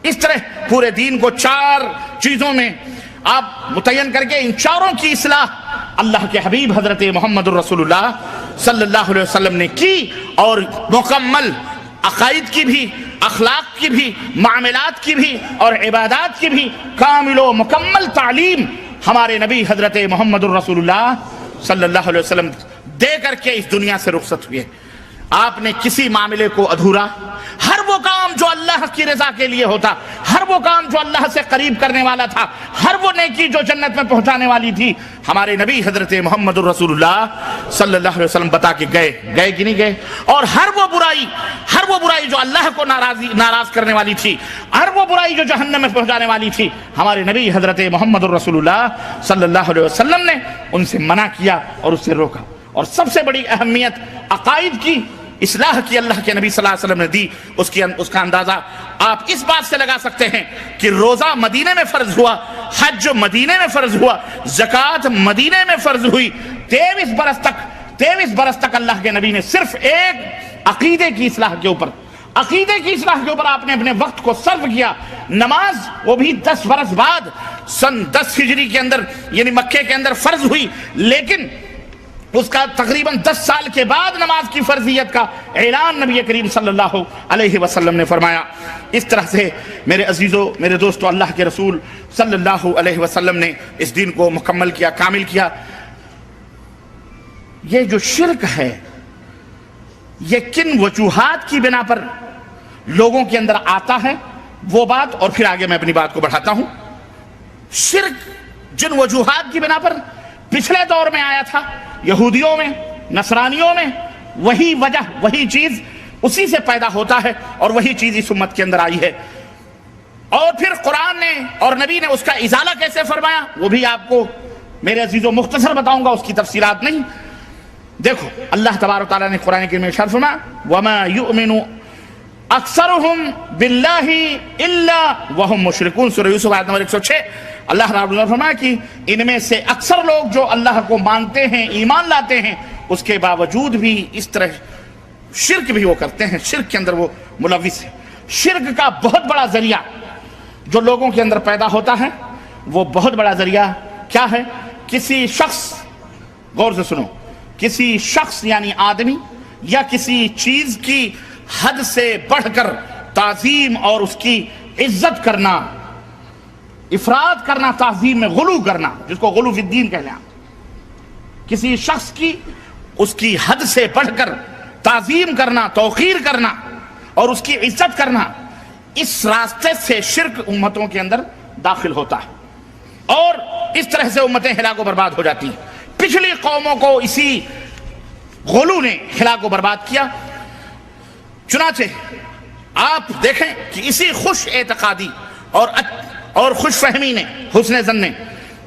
[SPEAKER 3] اس طرح پورے دین کو 4 چیزوں میں آپ متعین کر کے ان چاروں کی اصلاح اللہ کے حبیب حضرت محمد الرسول اللہ صلی اللہ علیہ وسلم نے کی، اور مکمل عقائد کی بھی، اخلاق کی بھی، معاملات کی بھی اور عبادات کی بھی کامل و مکمل تعلیم ہمارے نبی حضرت محمد الرسول اللہ صلی اللہ علیہ وسلم دے کر کے اس دنیا سے رخصت ہوئے. آپ نے کسی معاملے کو ادھورا، ہر وہ کام جو اللہ کی رضا کے لیے ہوتا، ہر وہ کام جو اللہ سے قریب کرنے والا تھا، ہر وہ نیکی جو جنت میں پہنچانے والی تھی، ہمارے نبی حضرت محمد الرسول اللہ صلی اللہ علیہ وسلم بتا کے گئے کہ نہیں گئے. اور ہر وہ برائی جو اللہ کو ناراض کرنے والی تھی، ہر وہ برائی جو جہنم میں پہنچانے والی تھی، ہمارے نبی حضرت محمد الرسول اللہ صلی اللہ علیہ وسلم نے ان سے منع کیا اور اس سے روکا. اور سب سے بڑی اہمیت عقائد کی اصلاح کی اللہ کے نبی صلی اللہ علیہ وسلم نے دی. اس کا اندازہ آپ اس بات سے لگا سکتے ہیں کہ روزہ مدینے میں فرض ہوا، حج مدینے میں فرض ہوا، زکوٰۃ مدینے میں فرض ہوئی. 23 برس تک اللہ کے نبی نے صرف ایک عقیدے کی اصلاح کے اوپر آپ نے اپنے وقت کو صرف کیا. نماز وہ بھی 10 برس بعد سن 10 ہجری کے اندر یعنی مکے کے اندر فرض ہوئی، لیکن اس کا تقریباً 10 سال کے بعد نماز کی فرضیت کا اعلان نبی کریم صلی اللہ علیہ وسلم نے فرمایا. اس طرح سے میرے عزیزو، میرے دوستو، اللہ کے رسول صلی اللہ علیہ وسلم نے اس دین کو مکمل کیا، کامل کیا. یہ جو شرک ہے یہ کن وجوہات کی بنا پر لوگوں کے اندر آتا ہے وہ بات، اور پھر آگے میں اپنی بات کو بڑھاتا ہوں. شرک جن وجوہات کی بنا پر پچھلے دور میں آیا تھا، یہودیوں میں، نصرانیوں میں، وہی وجہ، وہی چیز اسی سے پیدا ہوتا ہے اور وہی چیز اس امت کے اندر آئی ہے. اور پھر قرآن نے اور نبی نے اس کا ازالہ کیسے فرمایا وہ بھی آپ کو میرے عزیزوں مختصر بتاؤں گا، اس کی تفصیلات نہیں. دیکھو اللہ تبارک و تعالیٰ نے قرآن کریم میں ارشاد فرمایا وَمَا يُؤْمِنُ أَكْثَرُهُمْ بِاللَّهِ إِلَّا وَهُمْ مُشْرِكُونَ سورہ یوسف آیت نمبر 106. اللہ رب العالمین نے فرمایا کہ ان میں سے اکثر لوگ جو اللہ کو مانتے ہیں، ایمان لاتے ہیں، اس کے باوجود بھی اس طرح شرک بھی وہ کرتے ہیں، شرک کے اندر وہ ملوث ہیں. شرک کا بہت بڑا ذریعہ جو لوگوں کے اندر پیدا ہوتا ہے وہ بہت بڑا ذریعہ کیا ہے؟ کسی شخص، غور سے سنو، کسی شخص یعنی آدمی یا کسی چیز کی حد سے بڑھ کر تعظیم اور اس کی عزت کرنا، افراد کرنا، تعظیم میں غلو کرنا، جس کو غلو فی الدین کہتے ہیں. کسی شخص کی اس کی حد سے بڑھ کر تعظیم کرنا، توقیر کرنا اور اس کی عزت کرنا، اس راستے سے شرک امتوں کے اندر داخل ہوتا ہے اور اس طرح سے امتیں ہلاک و برباد ہو جاتی ہیں. پچھلی قوموں کو اسی غلو نے ہلاک و برباد کیا. چنانچہ آپ دیکھیں کہ اسی خوش اعتقادی اور خوش فہمی نے، حسن ظن نے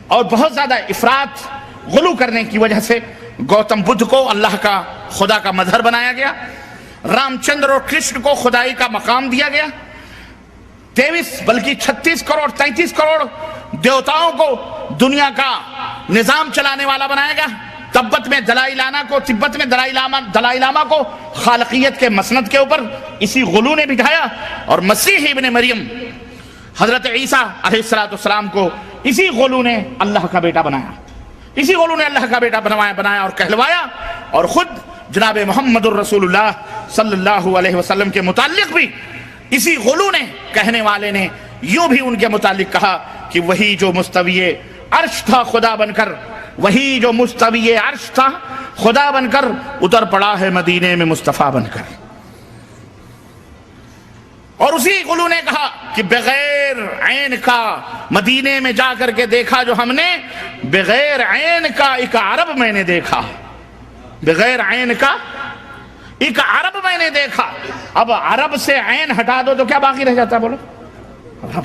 [SPEAKER 3] اور بہت زیادہ افراط غلو کرنے کی وجہ سے گوتم بدھ کو اللہ کا خدا کا مظہر بنایا گیا، رام چندر اور کرشن کو خدائی کا مقام دیا گیا، 23 بلکہ 36 کروڑ 33 کروڑ دیوتاؤں کو دنیا کا نظام چلانے والا بنایا گیا. تبت میں دلائی لاما کو خالقیت کے مسند کے اوپر اسی غلو نے بٹھایا، اور مسیح ابن مریم حضرت عیسیٰ علیہ السلام کو اسی غلو نے اللہ کا بیٹا بنایا اور کہلوایا. اور خود جناب محمد الرسول اللہ صلی اللہ علیہ وسلم کے متعلق بھی اسی غلو نے، کہنے والے نے یوں بھی ان کے متعلق کہا کہ وہی جو مستوی عرش تھا خدا بن کر، وہی جو مستوی عرش تھا خدا بن کر اتر پڑا ہے مدینے میں مصطفیٰ بن کر. اور اسی غلو نے کہا کہ بغیر عین کا مدینے میں جا کر کے دیکھا جو ہم نے، بغیر عین کا ایک عرب میں نے دیکھا، بغیر عین کا ایک عرب میں نے دیکھا. اب عرب سے عین ہٹا دو تو کیا باقی رہ جاتا ہے؟ بولو عرب.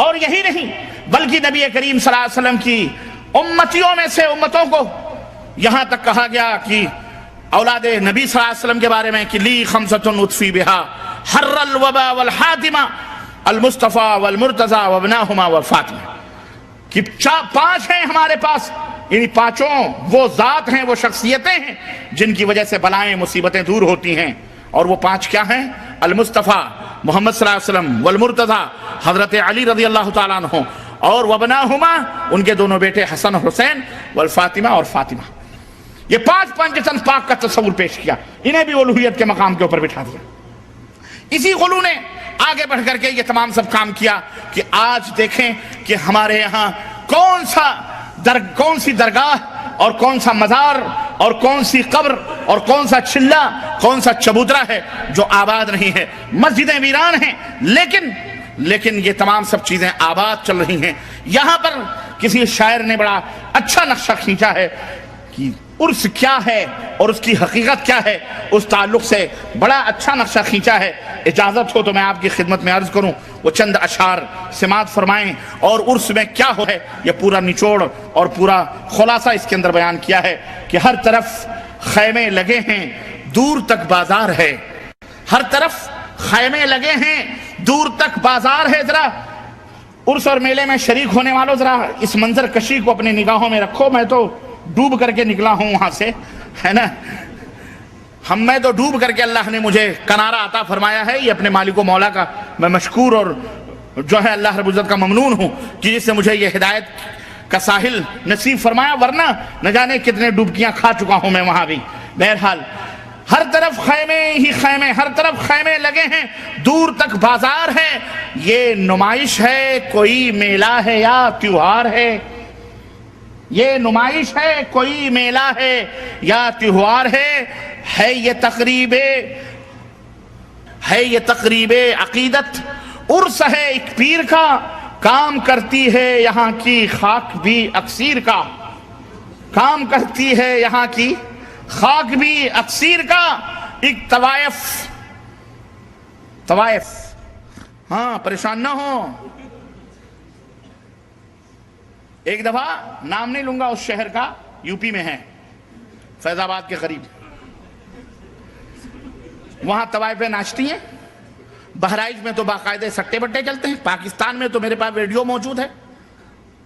[SPEAKER 3] اور یہی نہیں بلکہ نبی کریم صلی اللہ علیہ وسلم کی امتیوں میں سے امتوں کو یہاں تک کہا گیا کہ اولاد نبی صلی اللہ علیہ وسلم کے بارے میں کہ لی خمسۃ اطفی بہا حر الوبا والحاتمہ المصطفیٰ والمرتضیٰ وابناہما والفاطمہ. کہ 5 ہیں ہمارے پاس، ان پانچوں وہ ذات ہیں، وہ شخصیتیں ہیں جن کی وجہ سے بلائیں مصیبتیں دور ہوتی ہیں. اور وہ 5 کیا ہیں؟ المصطفیٰ محمد صلی اللہ علیہ وسلم، والمرتضیٰ حضرت علی رضی اللہ تعالیٰ عنہ، اور وبناہما ان کے دونوں بیٹے حسن اور حسین، والفاطمہ اور فاطمہ. یہ 5 پنجتن پاک کا تصور پیش کیا، انہیں بھی الوہیت کے مقام کے اوپر بٹھا دیا. اسی غلو نے آگے بڑھ کر کے یہ تمام سب کام کیا کہ آج دیکھیں کہ ہمارے یہاں کون سی درگاہ اور کون سا مزار اور کون سی قبر اور کون سا چلہ، کون سا چبوترا ہے جو آباد نہیں ہے. مسجدیں ویران ہیں لیکن یہ تمام سب چیزیں آباد چل رہی ہیں. یہاں پر کسی شاعر نے بڑا اچھا نقشہ کھینچا ہے کہ عرس کیا ہے اور اس کی حقیقت کیا ہے، اس تعلق سے بڑا اچھا نقشہ کھینچا ہے. اجازت ہو تو میں آپ کی خدمت میں عرض کروں، وہ چند اشعار سماعت فرمائیں. اور عرس میں کیا ہو ہے یہ پورا نچوڑ اور پورا خلاصہ اس کے اندر بیان کیا ہے کہ ہر طرف خیمے لگے ہیں، دور تک بازار ہے. ہر طرف خیمے لگے ہیں، دور تک بازار ہے. ذرا عرس اور میلے میں شریک ہونے والوں ذرا اس منظر کشی کو اپنے نگاہوں میں رکھو. میں تو ڈوب کر کے نکلا ہوں وہاں سے، ہے نا. میں تو ڈوب کر کے اللہ نے مجھے کنارہ عطا فرمایا ہے. یہ اپنے مالک و مولا کا میں مشکور اور جو ہے اللہ رب العزت کا ممنون ہوں کہ جس سے مجھے یہ ہدایت کا ساحل نصیب فرمایا، ورنہ نہ جانے کتنے ڈوبکیاں کھا چکا ہوں میں وہاں بھی. بہرحال ہر طرف خیمے ہی خیمے، ہر طرف خیمے لگے ہیں، دور تک بازار ہے. یہ نمائش ہے، کوئی میلہ ہے یا تیوہار ہے؟ یہ نمائش ہے، کوئی میلہ ہے یا تیوہار ہے یہ تقریب عقیدت. عرس ہے ایک پیر کا، کام کرتی ہے یہاں کی خاک بھی اکسیر کا. کام کرتی ہے یہاں کی خاک بھی اکسیر کا. ایک طوائف ہاں پریشان نہ ہو. ایک دفعہ نام نہیں لوں گا اس شہر کا، یو پی میں ہے، فیض آباد کے قریب. وہاں طوائفیں ناچتی ہیں. بہرائچ میں تو باقاعدے سٹے بٹے چلتے ہیں. پاکستان میں تو میرے پاس ویڈیو موجود ہے،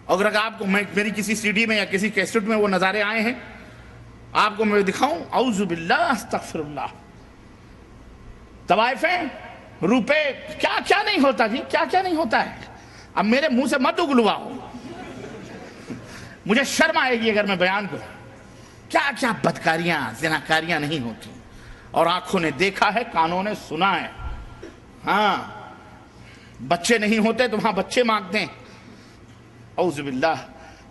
[SPEAKER 3] اگر آپ کو میری کسی سی ڈی میں یا کسی کیسٹ میں وہ نظارے آئے ہیں آپ کو میں دکھاؤں. اعوذ باللہ استغفر اللہ. طوائفیں روپے کیا نہیں ہوتا جی، کیا نہیں ہوتا ہے. اب میرے منہ سے مت اگلواؤ، مجھے شرم آئے گی اگر میں بیان کروں. کیا بدکاریاں زناکاریاں نہیں ہوتی، اور آنکھوں نے دیکھا ہے، کانوں نے سنا ہے. ہاں بچے نہیں ہوتے تو وہاں بچے مانگتے ہیں. اعوذ باللہ،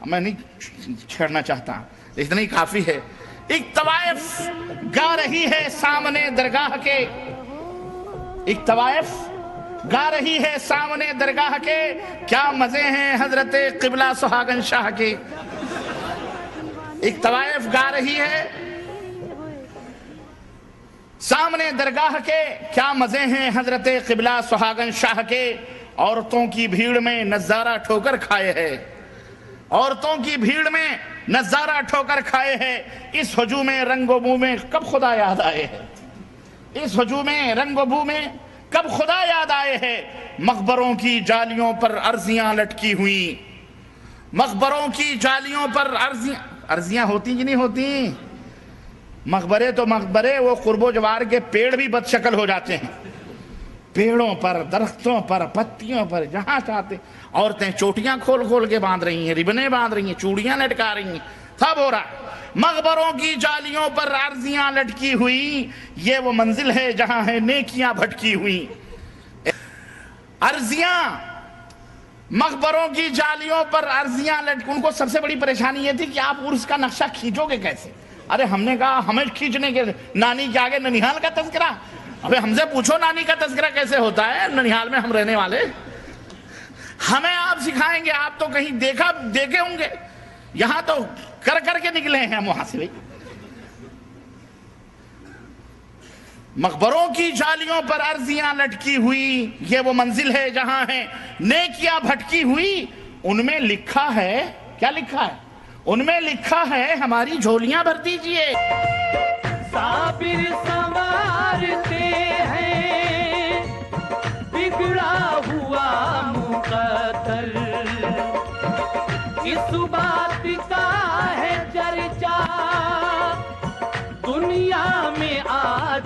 [SPEAKER 3] میں نہیں چھیڑنا چاہتا، اتنا ہی کافی ہے. ایک طوائف گا رہی ہے سامنے درگاہ کے، ایک طوائف گا رہی ہے سامنے درگاہ کے، کیا مزے ہیں حضرت قبلہ سہاگن شاہ کے. ایک طوائف گا رہی ہے سامنے درگاہ کے، کیا مزے ہیں حضرت قبلہ سہاگن شاہ کے. عورتوں کی بھیڑ میں نظارہ ٹھوکر کھائے ہے، عورتوں کی بھیڑ میں نظارہ ٹھوکر کھائے ہے. اس ہجوم رنگ و بو میں کب خدا یاد آئے ہے، اس ہجوم رنگ و بو میں کب خدا یاد آئے ہے. مقبروں کی جالیوں پر عرضیاں لٹکی ہوئی، مقبروں کی جالیوں پر عرضیاں ہوتی کہ نہیں ہوتی. مقبرے تو مقبرے، وہ قرب و جوار کے پیڑ بھی بد شکل ہو جاتے ہیں. پیڑوں پر، درختوں پر، پتیوں پر، جہاں چاہتے. عورتیں چوٹیاں کھول کے باندھ رہی ہیں، ربنیں باندھ رہی ہیں، چوڑیاں لٹکا رہی ہیں، سب ہو رہا ہے. مقبروں کی جالیوں پر عرضیاں لٹکی ہوئی، یہ وہ منزل ہے جہاں ہے نیکیاں بھٹکی ہوئی. عرضیاں، مقبروں کی جالیوں پر عرضیاں ان کو سب سے بڑی پریشانی یہ تھی کہ آپ عرس کا نقشہ کھینچو گے کیسے. ارے ہم نے کہا ہمیں کھینچنے کے نانی کے آگے ننیحال کا تذکرہ. ابھی ہم سے پوچھو نانی کا تذکرہ کیسے ہوتا ہے، ننیحال میں ہم رہنے والے. ہمیں آپ سکھائیں گے، آپ تو کہیں دیکھے ہوں گے، یہاں تو کر کے نکلے ہیں ہم وہاں سے. بھائی مقبروں کی جالیوں پر عرضیاں لٹکی ہوئی، یہ وہ منزل ہے جہاں ہے نیکیاں بھٹکی ہوئی. ان میں لکھا ہے، کیا لکھا ہے؟ ان میں لکھا ہے ہماری جھولیاں بھر دیجئے.
[SPEAKER 4] صابر سنوارتے ہیں بگڑا ہوا مقدر،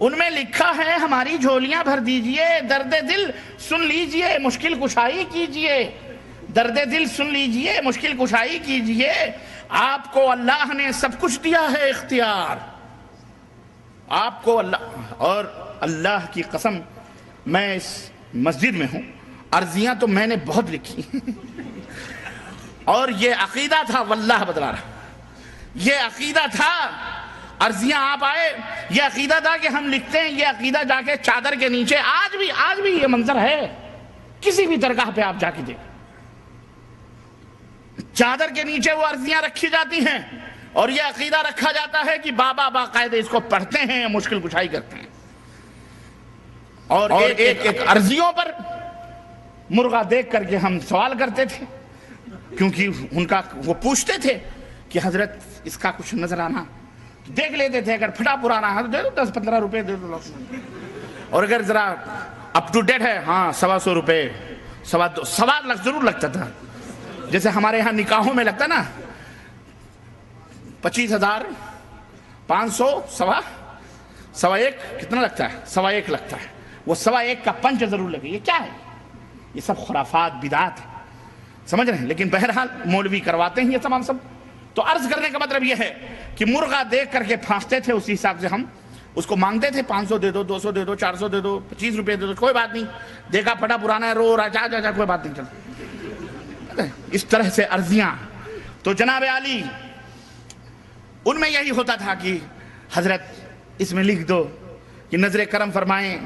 [SPEAKER 3] ان میں لکھا ہے ہماری جھولیاں بھر دیجئے، درد دل سن لیجئے، مشکل کشائی کیجئے، درد دل سن لیجئے، مشکل کشائی کیجئے، آپ کو اللہ نے سب کچھ دیا ہے اختیار، آپ کو اللہ، اور اللہ کی قسم میں اس مسجد میں ہوں، عرضیاں تو میں نے بہت لکھی اور یہ عقیدہ تھا، واللہ بتلا رہا، یہ عقیدہ تھا، عرضیاں آپ آئے، یہ عقیدہ تھا کہ ہم لکھتے ہیں، یہ عقیدہ جا کے چادر کے نیچے، آج بھی یہ منظر ہے، کسی بھی درگاہ پہ آپ جا کے دیکھیں، چادر کے نیچے وہ عرضیاں رکھی جاتی ہیں، اور یہ عقیدہ رکھا جاتا ہے کہ بابا باقاعدہ اس کو پڑھتے ہیں، مشکل کشائی کرتے ہیں، اور ایک عرضیوں پر مرغا دیکھ کر کے ہم سوال کرتے تھے، کیونکہ ان کا وہ پوچھتے تھے کہ حضرت اس کا کچھ نظر آنا، دیکھ لیتے تھے، اگر پھٹا پرانا ہے تو دے دو 10-15 روپے دے دو، اور اگر ذرا اپ ٹو ڈیٹ ہے، ہاں 125 روپے، 1.25 لاکھ ضرور لگتا تھا، جیسے ہمارے ہاں نکاحوں میں لگتا نا 25,000 500 1.25 کتنا لگتا ہے، 1.25 لگتا ہے، وہ 1.25 کا پنچ ضرور لگے، یہ کیا ہے، یہ سب خرافات بدعات ہیں، سمجھ رہے ہیں، لیکن بہرحال مولوی کرواتے ہیں یہ تمام سب، تو عرض کرنے کا مطلب یہ ہے کہ مرغا دیکھ کر کے پھانستے تھے، اسی حساب سے ہم اس کو مانگتے تھے، 500 دے دو، 200 دے دو، 400 دے دو، 25 روپے دے دو، کوئی بات نہیں، دیکھا پھٹا پرانا ہے، رو رہا، جا کوئی بات نہیں، چل، اس طرح سے عرضیاں، تو جناب عالی ان میں یہی ہوتا تھا کہ حضرت اس میں لکھ دو کہ نظر کرم فرمائیں،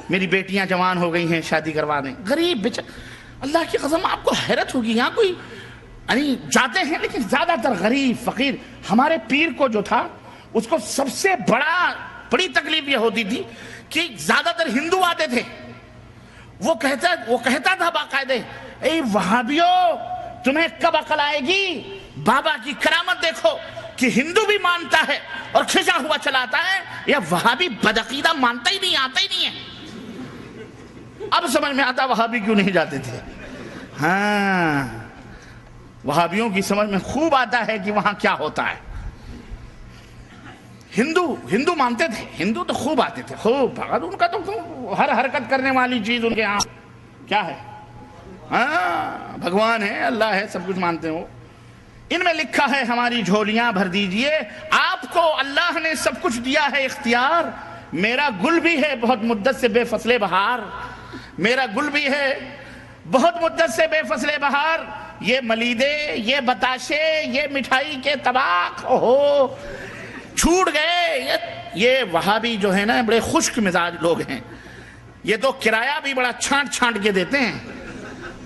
[SPEAKER 3] میری بیٹیاں جوان ہو گئی ہیں، شادی کروا دیں، غریب اللہ کی قسم آپ کو حیرت ہوگی، یہاں کوئی یعنی جاتے ہیں لیکن زیادہ تر غریب فقیر، ہمارے پیر کو جو تھا اس کو سب سے بڑی تکلیف یہ ہوتی تھی کہ زیادہ تر ہندو آتے تھے، وہ کہتا تھا باقاعدہ، اے وہابیو تمہیں کب عقل آئے گی، بابا کی کرامت دیکھو کہ ہندو بھی مانتا ہے اور کھچا ہوا چلاتا ہے، یا وہابی بدعقیدہ مانتا ہی نہیں، آتا ہی نہیں ہے، اب سمجھ میں آتا وہابی کیوں نہیں جاتے تھے، ہاں وہابیوں کی سمجھ میں خوب آتا ہے کہ وہاں کیا ہوتا ہے، ہندو مانتے تھے، ہندو تو خوب آتے تھے، خوب، ان کا تو ہر حرکت کرنے والی چیز ان کے ہاں کیا ہے، ہاں بھگوان ہے، اللہ ہے، سب کچھ مانتے ہو، ان میں لکھا ہے ہماری جھولیاں بھر دیجئے، آپ کو اللہ نے سب کچھ دیا ہے اختیار، میرا گل بھی ہے بہت مدت سے بے فصل بہار، میرا گل بھی ہے بہت مدت سے بے فصل بہار، یہ ملیدے، یہ بتاشے، یہ مٹھائی کے طباق، اوہو چھوٹ گئے، یہ وہابی جو ہے نا بڑے خشک مزاج لوگ ہیں، یہ تو کرایہ بھی بڑا چھانٹ کے دیتے ہیں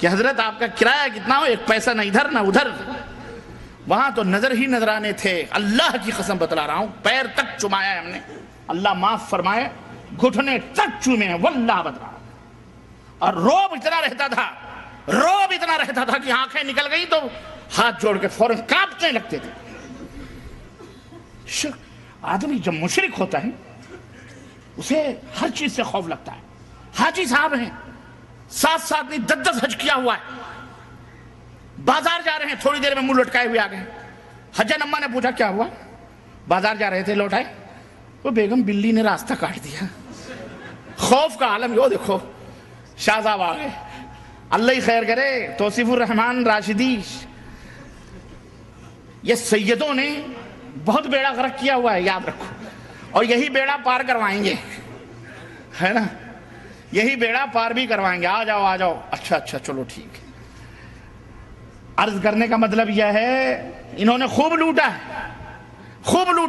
[SPEAKER 3] کہ حضرت آپ کا کرایہ کتنا ہو، 1 پیسہ نہ ادھر نہ ادھر، وہاں تو نظر ہی نظرانے تھے، اللہ کی قسم بتلا رہا ہوں، پیر تک چمایا ہے ہم نے، اللہ معاف فرمائے، گھٹنے تک چومے ہیں، واللہ بتلا رہا ہوں، اور روب اتنا رہتا تھا کہ آنکھیں نکل گئی تو ہاتھ جوڑ کے فوراں کانپنے لگتے تھے، آدمی جب مشرک ہوتا ہے اسے ہر چیز سے خوف لگتا ہے، حاجی صاحب ہیں 7 نہیں 10 حج کیا ہوا ہے، بازار جا رہے ہیں، تھوڑی دیر میں منہ لٹکائے ہوئے آ گئے، حجن اماں نے پوچھا کیا ہوا، بازار جا رہے تھے لوٹ آئے، وہ بیگم بلی نے راستہ کاٹ دیا، خوف کا عالم، یہ دیکھو شاہ صاحب آ گئے، اللہ ہی خیر کرے، توصیف الرحمن راشدی، یہ سیدوں نے بہت بیڑا غرق کیا ہوا ہے، یاد رکھو، اور یہی بیڑا پار کروائیں گے، ہے نا، یہی بیڑا پار بھی کروائیں گے، آ جاؤ، اچھا چلو ٹھیک ہے، عرض کرنے کا مطلب یہ ہے انہوں نے خوب لوٹا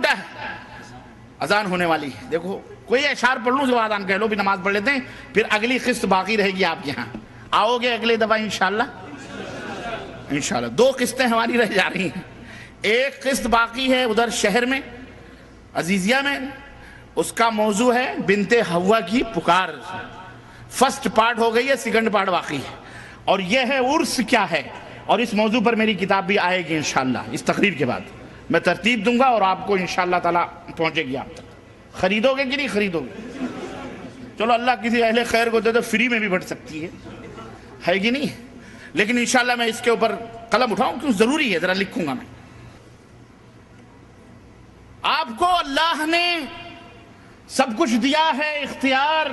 [SPEAKER 3] ہے، اذان ہونے والی ہے، دیکھو کوئی اشعار پڑھ لوں جو اذان کہہ لو بھی نماز پڑھ لیتے ہیں، پھر اگلی قسط باقی رہے گی آپ کے ہاں، آؤ گے اگلے دفعہ انشاءاللہ 2 قسطیں ہماری رہ جا رہی ہیں، ایک قسط باقی ہے ادھر شہر میں عزیزیہ میں، اس کا موضوع ہے بنت حوا کی پکار، فرسٹ پارٹ ہو گئی ہے، سیکنڈ پارٹ باقی ہے، اور یہ ہے عرس کیا ہے، اور اس موضوع پر میری کتاب بھی آئے گی انشاءاللہ، اس تقریر کے بعد میں ترتیب دوں گا اور آپ کو انشاءاللہ تعالی پہنچے گی آپ تک، خریدو گے کہ نہیں خریدو گے، چلو اللہ کسی اہل خیر کو دے دو فری میں بھی بڑھ سکتی ہے کہ نہیں، لیکن انشاءاللہ میں اس کے اوپر قلم اٹھاؤں کیوں ضروری ہے، ذرا لکھوں گا میں، آپ کو اللہ نے سب کچھ دیا ہے اختیار،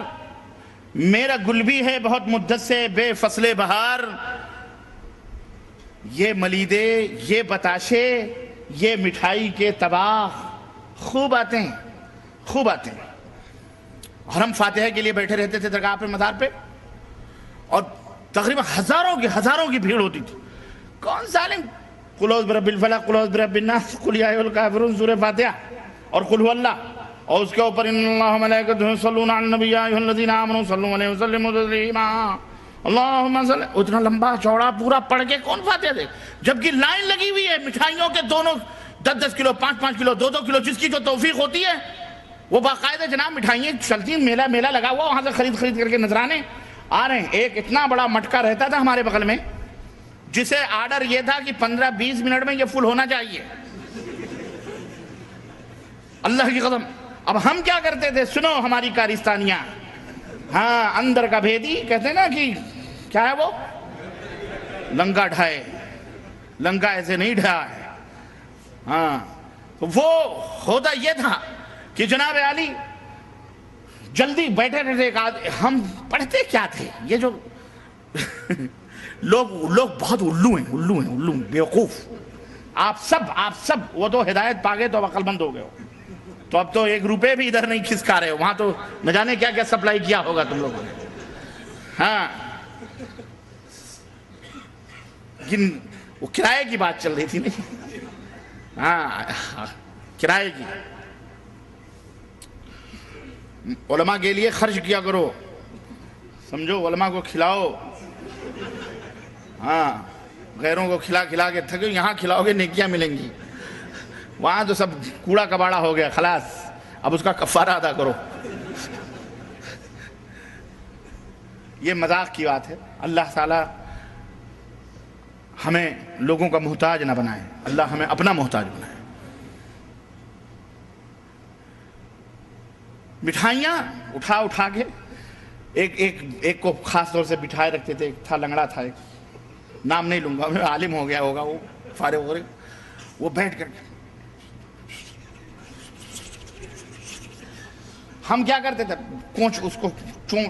[SPEAKER 3] میرا گل بھی ہے بہت مدت سے بے فصل بہار، یہ ملیدے، یہ بتاشے، یہ مٹھائی کے طباخ خوب آتے ہیں، خوب آتے ہیں۔ اور ہم فاتحہ کے لیے بیٹھے رہتے تھے درگاہ پہ، مزار پہ، اور تقریباً ہزاروں کی بھیڑ ہوتی تھی۔ کون ظالم قل اعوذ برب الفلق، قل اعوذ برب الناس، قل یا ایھا الکافرون، سورہ فاتحہ اور قل هو اللہ، اور اس کے اوپر ان اللہ ملائکتہ یصلون علی النبی یا ایھا الذین آمنوا صلوا علیہ وسلم تسلیما، اللہم صل، اتنا لمبا چوڑا پورا پڑھ کے کون فاتحہ دے؟ جبکہ لائن لگی ہوئی ہے مٹھائیوں کے، دونوں 10 کلو، 5 کلو، 2 کلو، جس کی جو توفیق ہوتی ہے وہ باقاعدہ جناب مٹھائیاں چلتی ہیں، میلہ لگا ہوا، وہاں سے خرید کر کے نذرانے آ رہے ہیں۔ ایک اتنا بڑا مٹکا رہتا تھا ہمارے بغل میں، جسے آرڈر یہ تھا کہ 15-20 منٹ میں یہ فل ہونا چاہیے، اللہ کی قسم۔ اب ہم کیا کرتے تھے؟ سنو ہماری کارستانیاں، ہاں، اندر کا بھیدی کہتے ہیں نا، کہ کیا ہے وہ؟ لنگا ڈھائے، لنگا ایسے نہیں ڈھائے، ہاں۔ وہ ہوتا یہ تھا کہ جناب عالی جلدی بیٹھے رہتے، ہم پڑھتے کیا تھے؟ یہ جو لوگ بہت الو ہیں، بیوقوف۔ آپ سب وہ تو ہدایت پا گئے تو اب عقل مند ہو گئے ہو، تو اب تو 1 روپے بھی ادھر نہیں کھسکا رہے ہو، وہاں تو نہ جانے کیا کیا سپلائی کیا ہوگا تم لوگوں نے، ہاں۔ لیکن وہ کرائے کی بات چل رہی تھی نہیں، ہاں، کرائے کی۔ علماء کے لیے خرچ کیا کرو، سمجھو، علماء کو کھلاؤ، ہاں، غیروں کو کھلا کے تھکو، یہاں کھلاؤ گے نیکیاں ملیں گی، وہاں تو سب کوڑا کباڑا ہو گیا، خلاص، اب اس کا کفارہ ادا کرو۔ یہ مذاق کی بات ہے۔ اللہ تعالیٰ ہمیں لوگوں کا محتاج نہ بنائے، اللہ ہمیں اپنا محتاج بنائے۔ مٹھائیاں اٹھا کے ایک کو خاص طور سے بٹھائے رکھتے تھے، ایک تھا لنگڑا تھا، ایک نام نہیں لوں گا، عالم ہو گیا ہوگا، وہ فارغ ہو رہے، وہ بیٹھ کر ہم کیا کرتے تھے؟ کونچ اس کو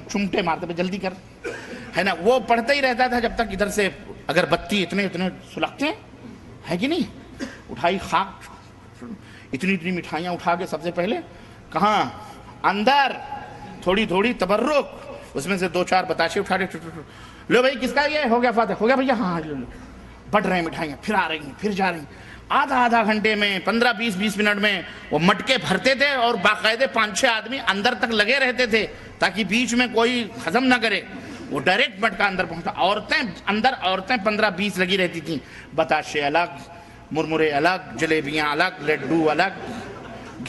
[SPEAKER 3] چمٹے مارتے تھے، جلدی کر، ہے نا، وہ پڑھتا ہی رہتا تھا جب تک ادھر سے اگر بتی اتنے سلگتے ہیں کہ نہیں، اٹھائی خاک، اتنی مٹھائیاں اٹھا کے سب سے پہلے کہاں؟ اندر، تھوڑی تبرک، اس میں سے 2-4 بتاشے اٹھا کے، لو بھائی کس کا یہ ہو گیا فاتح، ہو گیا بھیا، ہاں، بڑھ رہے ہیں مٹھائیاں، پھر آ رہی ہیں، پھر جا رہی ہیں، آدھا گھنٹے میں 15-20 منٹ میں وہ مٹکے بھرتے تھے، اور باقاعدہ 5-6 آدمی اندر تک لگے رہتے تھے تاکہ بیچ میں کوئی ہضم نہ کرے، وہ ڈائریکٹ مٹکا اندر پہنچتا۔ عورتیں 15-20 لگی رہتی تھیں، بتاشے الگ، مرمرے الگ، جلیبیاں الگ، لڈو الگ،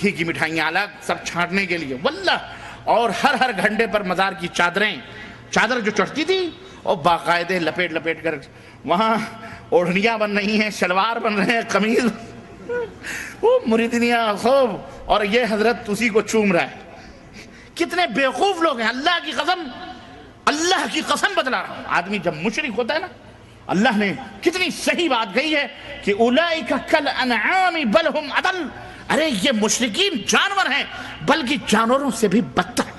[SPEAKER 3] گھی کی مٹھائیاں الگ، سب چھانٹنے کے لیے، واللہ۔ اور ہر گھنٹے پر مزار کی چادر جو چڑھتی تھی، اور باقاعدہ لپیٹ کر وہاں اوڑھنیاں بن رہی ہیں، شلوار بن رہے ہیں، قمیض، وہ مریدنیاں خوب، اور یہ حضرت اسی کو چوم رہا ہے۔ کتنے بیوقوف لوگ ہیں، اللہ کی قسم بتلا رہا ہوں۔ آدمی جب مشرک ہوتا ہے نا، اللہ نے کتنی صحیح بات کہی ہے کہ اولئک کالانعام بل ہم اضل، ارے یہ مشرکین جانور ہیں بلکہ جانوروں سے بھی بدتر۔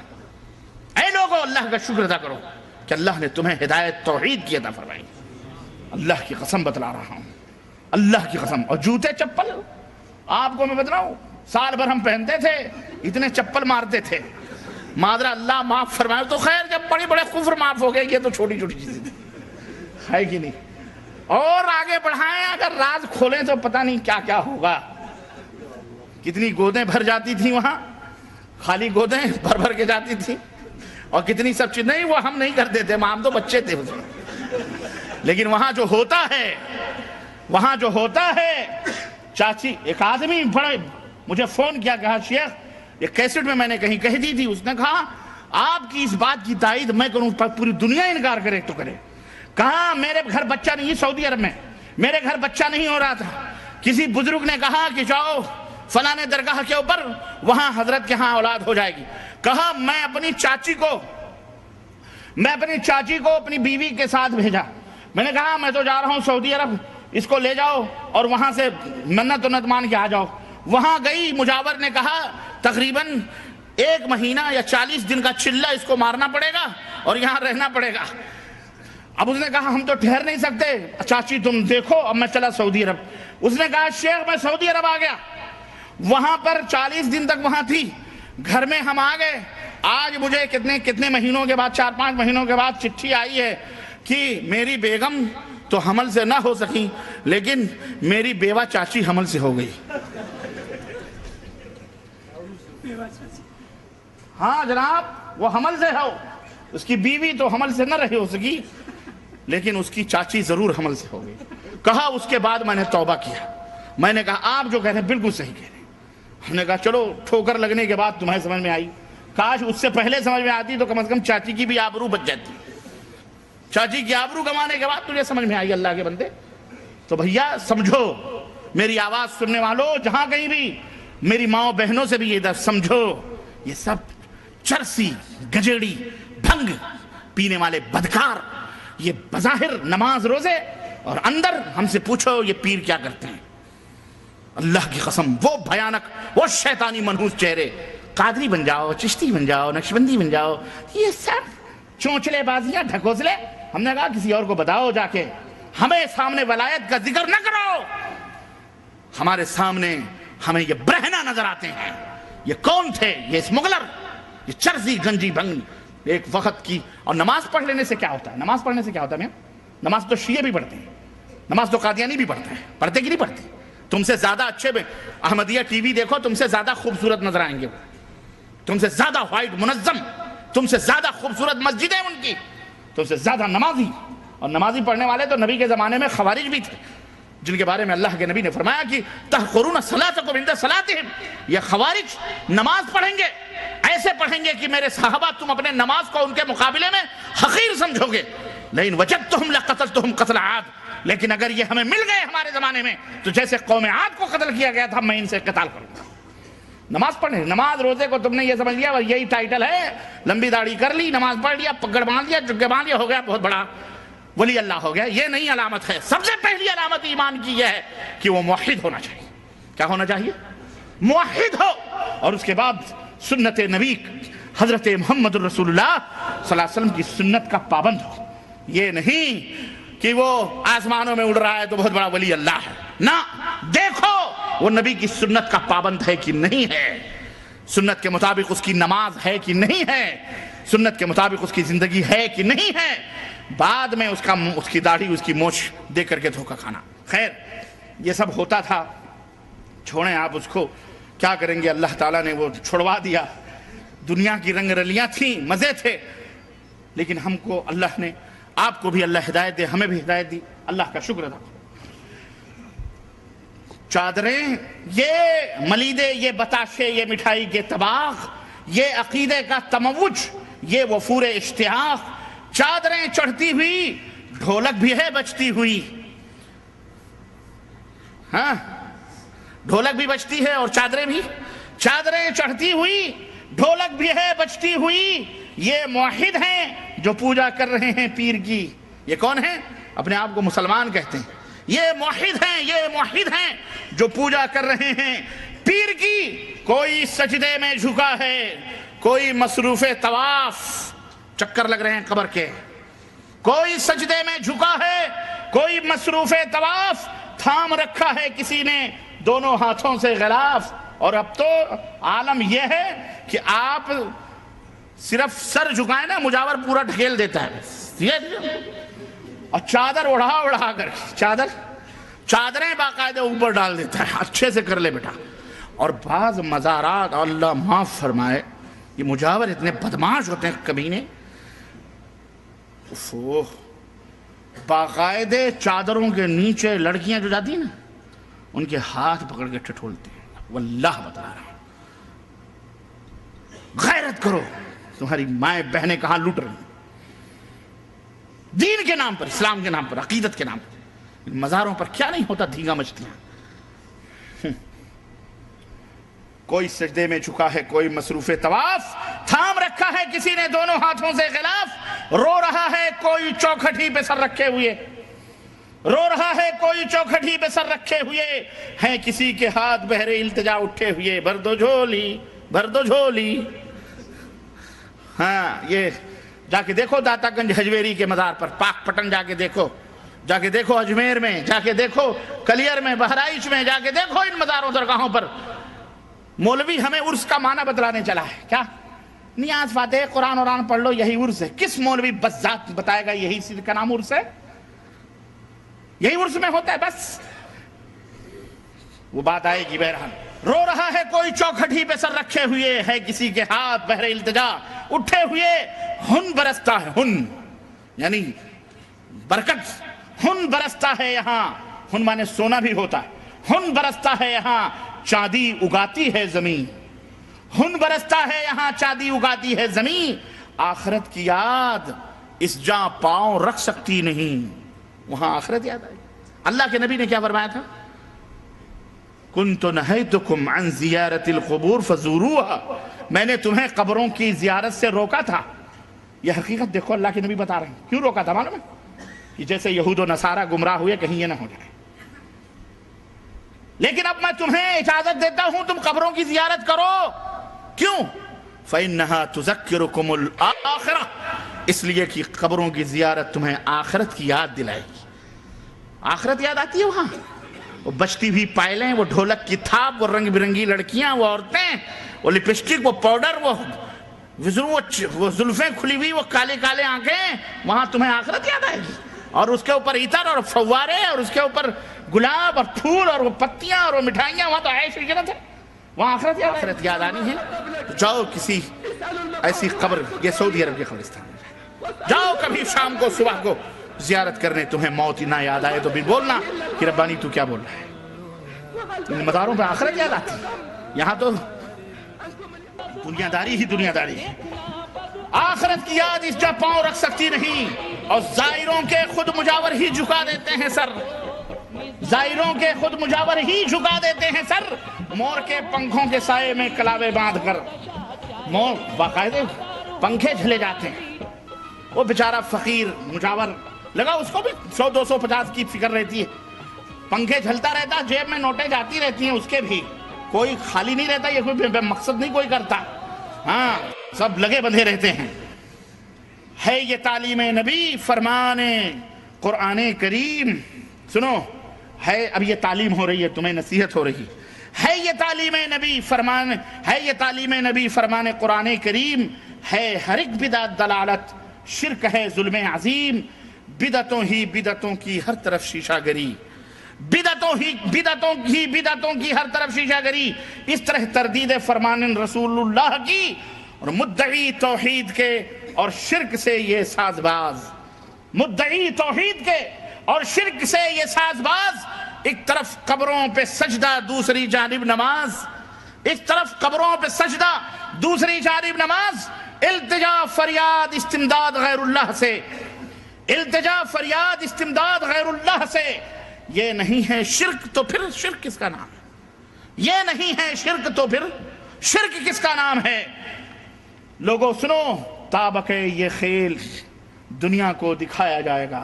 [SPEAKER 3] اے لوگوں، اللہ کا شکر ادا کرو کہ اللہ نے تمہیں ہدایت توحید کی عطا فرمائی۔ اللہ کی قسم بتلا رہا ہوں، اللہ کی قسم۔ اور جوتے چپل آپ کو میں بتلاؤں، سال بھر ہم پہنتے تھے، اتنے چپل مارتے تھے، معذرا اللہ معاف فرمائے، تو خیر جب بڑے کفر معاف ہو گئے، یہ تو چھوٹی چیزیں تھی، ہے کہ نہیں؟ اور آگے بڑھائیں، اگر راز کھولیں تو پتہ نہیں کیا ہوگا۔ کتنی گودیں بھر جاتی تھیں وہاں، خالی گودیں بھر کے جاتی تھیں، اور کتنی سب چیز، نہیں وہ ہم نہیں کرتے تھے، ہم تو بچے تھے اس میں۔ لیکن وہاں جو ہوتا ہے چاچی، ایک آدمی بڑے مجھے فون کیا، کہا شیخ، یہ کیسٹ میں نے کہیں کہہ دی تھی، اس نے کہا آپ کی اس بات کی تائید میں کروں، پوری دنیا انکار کرے تو کرے۔ کہا میرے گھر بچہ نہیں، سعودی عرب میں میرے گھر بچہ نہیں ہو رہا تھا، کسی بزرگ نے کہا کہ جاؤ فلانے درگاہ کے اوپر، وہاں حضرت کے ہاں اولاد ہو جائے گی۔ کہا میں اپنی چاچی کو اپنی بیوی کے ساتھ بھیجا، میں نے کہا میں تو جا رہا ہوں سعودی عرب، اس کو لے جاؤ اور وہاں سے منت مان کے آ جاؤ۔ وہاں گئی, مجاور نے کہا تقریباً 1 مہینہ یا 40 دن کا چلہ اس کو مارنا پڑے گا اور یہاں رہنا پڑے گا. اب اس نے کہا ہم تو ٹھہر نہیں سکتے, چاچی تم دیکھو, اب میں چلا سعودی عرب. اس نے کہا شیخ میں سعودی عرب آ گیا, وہاں پر 40 دن تک وہاں تھی, گھر میں ہم آ گئے, آج مجھے کتنے مہینوں کے بعد, 4-5 مہینوں کے بعد چٹھی آئی ہے کہ میری بیگم تو حمل سے نہ ہو سکی لیکن میری بیوہ چاچی حمل سے ہو گئی. ہاں جناب وہ حمل سے ہو, اس کی بیوی تو حمل سے نہ رہی ہو سکی لیکن اس کی چاچی ضرور حمل سے ہو گئی. کہا اس کے بعد میں نے توبہ کیا, میں نے کہا آپ جو کہہ رہے ہیں بالکل صحیح کہہ رہے ہیں. ہم نے کہا چلو ٹھوکر لگنے کے بعد تمہیں سمجھ میں آئی, کاش اس سے پہلے سمجھ میں آتی تو کم از کم چاچی کی بھی آبرو بچ جاتی. چاچی کی آبرو گنوانے کے بعد تجھے سمجھ میں آئی اللہ کے بندے. تو بھیا سمجھو, میری آواز سننے والوں جہاں کہیں بھی, میری ماں بہنوں سے بھی یہ درس سمجھو, یہ سب چرسی, گجیڑی, بھنگ پینے والے بدکار, یہ بظاہر نماز روزے اور اندر ہم سے پوچھو یہ پیر کیا کرتے ہیں. اللہ کی قسم وہ بھیانک, وہ شیطانی منحوس چہرے, قادری بن جاؤ, چشتی بن جاؤ, نقشبندی بن جاؤ, یہ سب چونچلے بازیاں, ڈھکوسلے. ہم نے کہا کسی اور کو بتاؤ جا کے, ہمیں سامنے ولایت کا ذکر نہ کرو. ہمارے سامنے ہمیں یہ برہنہ نظر آتے ہیں. یہ کون تھے؟ یہ اسمگلر, یہ چرسی گنجی بھنگ ایک وقت کی. اور نماز پڑھ لینے سے کیا ہوتا ہے؟ نماز پڑھنے سے کیا ہوتا ہے؟ نماز تو شیعہ بھی پڑھتے ہیں, نماز تو قادیانی بھی پڑھتے ہیں. پڑھتے کہ نہیں پڑھتے؟ تم سے زیادہ اچھے میں احمدیہ ٹی وی دیکھو, تم سے زیادہ خوبصورت نظر آئیں گے, تم سے زیادہ وائٹ منظم, تم سے زیادہ خوبصورت مسجدیں ان کی, تم سے زیادہ نمازی. اور نمازی پڑھنے والے تو نبی کے زمانے میں خوارج بھی تھے, جن کے بارے میں اللہ کے نبی نے فرمایا کہ تحقرون صلاتکم عند صلاتہم, یہ خوارج نماز پڑھیں گے, ایسے پڑھیں گے کہ میرے صحابہ تم اپنے نماز کو ان کے مقابلے میں حقیر سمجھو گے. لیکن وجدتہم لقتلتہم قتل عاد, لیکن اگر یہ ہمیں مل گئے ہمارے زمانے میں تو جیسے قوم عاد کو قتل کیا گیا تھا میں ان سے قتال کروں گا. نماز پڑھنے, نماز روزے کو تم نے یہ سمجھ لیا یہی ٹائٹل ہے, لمبی داڑھی کر لی, نماز پڑھ لیا, پگڑ باندھ لیا, جگہ باندھ لیا, ہو گیا بہت بڑا ولی اللہ ہو گیا. یہ نہیں علامت ہے. سب سے پہلی علامت ایمان کی یہ ہے کہ وہ موحد ہونا چاہیے. کیا ہونا چاہیے؟ موحد ہو. اور اس کے بعد سنت نبی حضرت محمد الرسول اللہ صلی اللہ علیہ وسلم کی سنت کا پابند ہو. یہ نہیں کہ وہ آسمانوں میں اڑ رہا ہے تو بہت بڑا ولی اللہ ہے. نہ, دیکھو وہ نبی کی سنت کا پابند ہے کہ نہیں ہے, سنت کے مطابق اس کی نماز ہے کہ نہیں ہے, سنت کے مطابق اس کی زندگی ہے کہ نہیں ہے. بعد میں اس کی داڑھی, اس کی مونچھ دے کر کے دھوکہ کھانا. خیر یہ سب ہوتا تھا, چھوڑیں آپ اس کو, کیا کریں گے. اللہ تعالیٰ نے وہ چھڑوا دیا. دنیا کی رنگ رلیاں تھیں, مزے تھے, لیکن ہم کو اللہ نے, آپ کو بھی اللہ ہدایت دے, ہمیں بھی ہدایت دی. اللہ کا شکر ادا. چادریں, یہ ملیدے, یہ بتاشے, یہ مٹھائی کے طباخ, یہ عقیدے کا تموج, یہ وفور اشتیاق. چادریں چڑھتی ہوئی, ڈھولک بھی ہے بجتی ہوئی. ہاں ڈھولک بھی بجتی ہے اور چادریں بھی. چادریں چڑھتی ہوئی, ڈھولک بھی ہے بجتی ہوئی. یہ موحد ہیں جو پوجا کر رہے ہیں پیر کی. یہ کون ہیں؟ اپنے آپ کو مسلمان کہتے ہیں. یہ موحد ہیں, یہ موحد ہیں جو پوجا کر رہے ہیں پیر کی. کوئی سجدے میں جھکا ہے, کوئی مصروف طواف, چکر لگ رہے ہیں قبر کے. کوئی سجدے میں جھکا ہے, کوئی مصروف طواف, تھام رکھا ہے کسی نے دونوں ہاتھوں سے غلاف. اور اب تو عالم یہ ہے کہ آپ صرف سر جھکائیں نا, مجاور پورا ڈھکیل دیتا ہے. اور چادر اڑا کر, چادریں باقاعدہ اوپر ڈال دیتا ہے. اچھے سے کر لے بیٹا. اور بعض مزارات, اللہ معاف فرمائے, یہ مجاور اتنے بدماش ہوتے ہیں کمینے, باقاعدے چادروں کے نیچے لڑکیاں جو جاتی ہیں نا, ان کے ہاتھ پکڑ کے ٹھٹولتے ہیں. واللہ بتا رہا ہوں, غیرت کرو, تمہاری مائیں بہنیں کہاں لٹ رہی ہیں دین کے نام پر, اسلام کے نام پر, عقیدت کے نام پر. مزاروں پر کیا نہیں ہوتا, دھینگا مچتیاں. کوئی سجدے میں جھکا ہے, کوئی مصروف طواف, تھام رکھا ہے کسی نے دونوں ہاتھوں سے غلاف, رو رہا ہے کوئی چوکھٹ ہی پہ سر رکھے ہوئے. رو رہا ہے کوئی چوکھٹی پہ سر رکھے ہوئے، ہیں کسی کے ہاتھ بہرے التجا اٹھے ہوئے، بھر دو جھولی بھر دو جھولی۔ ہاں یہ جا کے دیکھو داتا گنج حجویری کے مزار پر، پاک پٹن جا کے دیکھو، جا کے دیکھو اجمیر میں، جا کے دیکھو کلیر میں، بہرائچ میں، جا کے دیکھو ان مزاروں درگاہوں پر۔ مولوی ہمیں عرس کا معنی بتلانے چلا ہے، کیا نیاز فاتح قرآن اوران پڑھ لو یہی عرس ہے؟ کس مولوی بذات بتائے گا یہی چیز کا نام عرس ہے؟ یہی عرس میں ہوتا ہے بس؟ وہ بات آئے گی بہرحال۔ رو رہا ہے کوئی چوکھٹی پہ سر رکھے ہوئے، ہے کسی کے ہاتھ بہر التجا اٹھے ہوئے، ہن برستا ہے، ہن یعنی برکت، ہن برستا ہے یہاں، ہن مانے سونا بھی ہوتا ہے، ہن برستا ہے یہاں چاندی اگاتی ہے زمین، ہن برستا ہے یہاں چاندی اگاتی ہے زمین، آخرت کی یاد اس جاں پاؤں رکھ سکتی نہیں، وہاں آخرت یاد آئے۔ اللہ کے نبی نے کیا فرمایا تھا؟ کنت نہیتکم عن زیارت القبور فزوروها، میں نے تمہیں قبروں کی زیارت سے روکا تھا۔ یہ حقیقت دیکھو اللہ کے نبی بتا رہے ہیں، کیوں روکا تھا معلوم ہے؟ کہ جیسے یہود و نصارہ گمراہ ہوئے کہیں یہ نہ ہو جائے، لیکن اب میں تمہیں اجازت دیتا ہوں تم قبروں کی زیارت کرو۔ کیوں؟ فَإِنَّهَا تُذَكِّرُكُمُ الْآخِرَةَ، اس لیے کہ قبروں کی زیارت تمہیں آخرت کی یاد دلائے گی۔ آخرت یاد آتی ہے وہاں، وہ بجتی ہوئی پائلیں، وہ ڈھولک کی تھاپ، وہ رنگ برنگی لڑکیاں، وہ عورتیں، وہ لپسٹک، وہ پاؤڈر، وہ زلفیں کھلی ہوئی، وہ کالے کالے آنکھیں، وہاں تمہیں آخرت یاد آئے گی۔ اور اس کے اوپر عطر اور فوارے، اور اس کے اوپر گلاب اور پھول اور وہ پتیاں اور وہ مٹھائیاں، وہاں تو عیش و جنت ہے، وہاں آخرت یاد آنی ہے۔ تو جاؤ کسی ایسی قبر، یہ سعودی عرب کے قبرستان میں جاؤ کبھی شام کو صبح کو زیارت کرنے، تمہیں موت ہی نہ یاد آئے تو بھی بولنا کہ ربانی تو کیا بول رہا ہے۔ ان مزاروں پہ آخرت یاد آتی ہے، یہاں تو دنیا داری ہی دنیا داری ہے۔ آخرت کی یاد اس جا پاؤں رکھ سکتی نہیں، اور زائروں کے خود مجاور ہی جھکا دیتے ہیں سر، زائروں کے خود مجاور ہی جھکا دیتے ہیں سر، مور کے پنکھوں کے سائے میں کلاوے باندھ کر، مور باقاعدے پنکھے جھلے جاتے ہیں۔ وہ بیچارہ فقیر مجاور لگا، اس کو بھی 100 250 کی فکر رہتی ہے، پنکھے جھلتا رہتا، جیب میں نوٹیں جاتی رہتی ہیں اس کے بھی، کوئی خالی نہیں رہتا، یہ کوئی مقصد نہیں کوئی کرتا، ہاں سب لگے بندھے رہتے ہیں۔ ہے یہ تعلیم نبی فرمان قرآن کریم، سنو، ہے اب یہ تعلیم ہو رہی ہے، تمہیں نصیحت ہو رہی ہے، یہ تعلیم نبی فرمان، ہے یہ تعلیم نبی فرمان قرآن کریم، ہے ہر ایک بدعت دلالت، شرک ہے ظلم عظیم، بدعتوں ہی بدعتوں کی ہر طرف شیشہ گری، بدعتوں کی ہر طرف شیشہ گری، اس طرح تردید فرمان رسول اللہ کی، اور مدعی توحید کے اور شرک سے یہ ساز باز، مدعی توحید کے اور شرک سے یہ ساز باز، ایک طرف قبروں پہ سجدہ دوسری جانب نماز، ایک طرف قبروں پہ سجدہ دوسری جانب نماز، التجا فریاد استمداد غیر اللہ سے، التجا فریاد استمداد غیر اللہ سے، یہ نہیں ہے شرک تو پھر شرک کس کا نام ہے؟ یہ نہیں ہے شرک تو پھر شرک کس کا نام ہے؟ لوگوں سنو، تابکے یہ کھیل دنیا کو دکھایا جائے گا،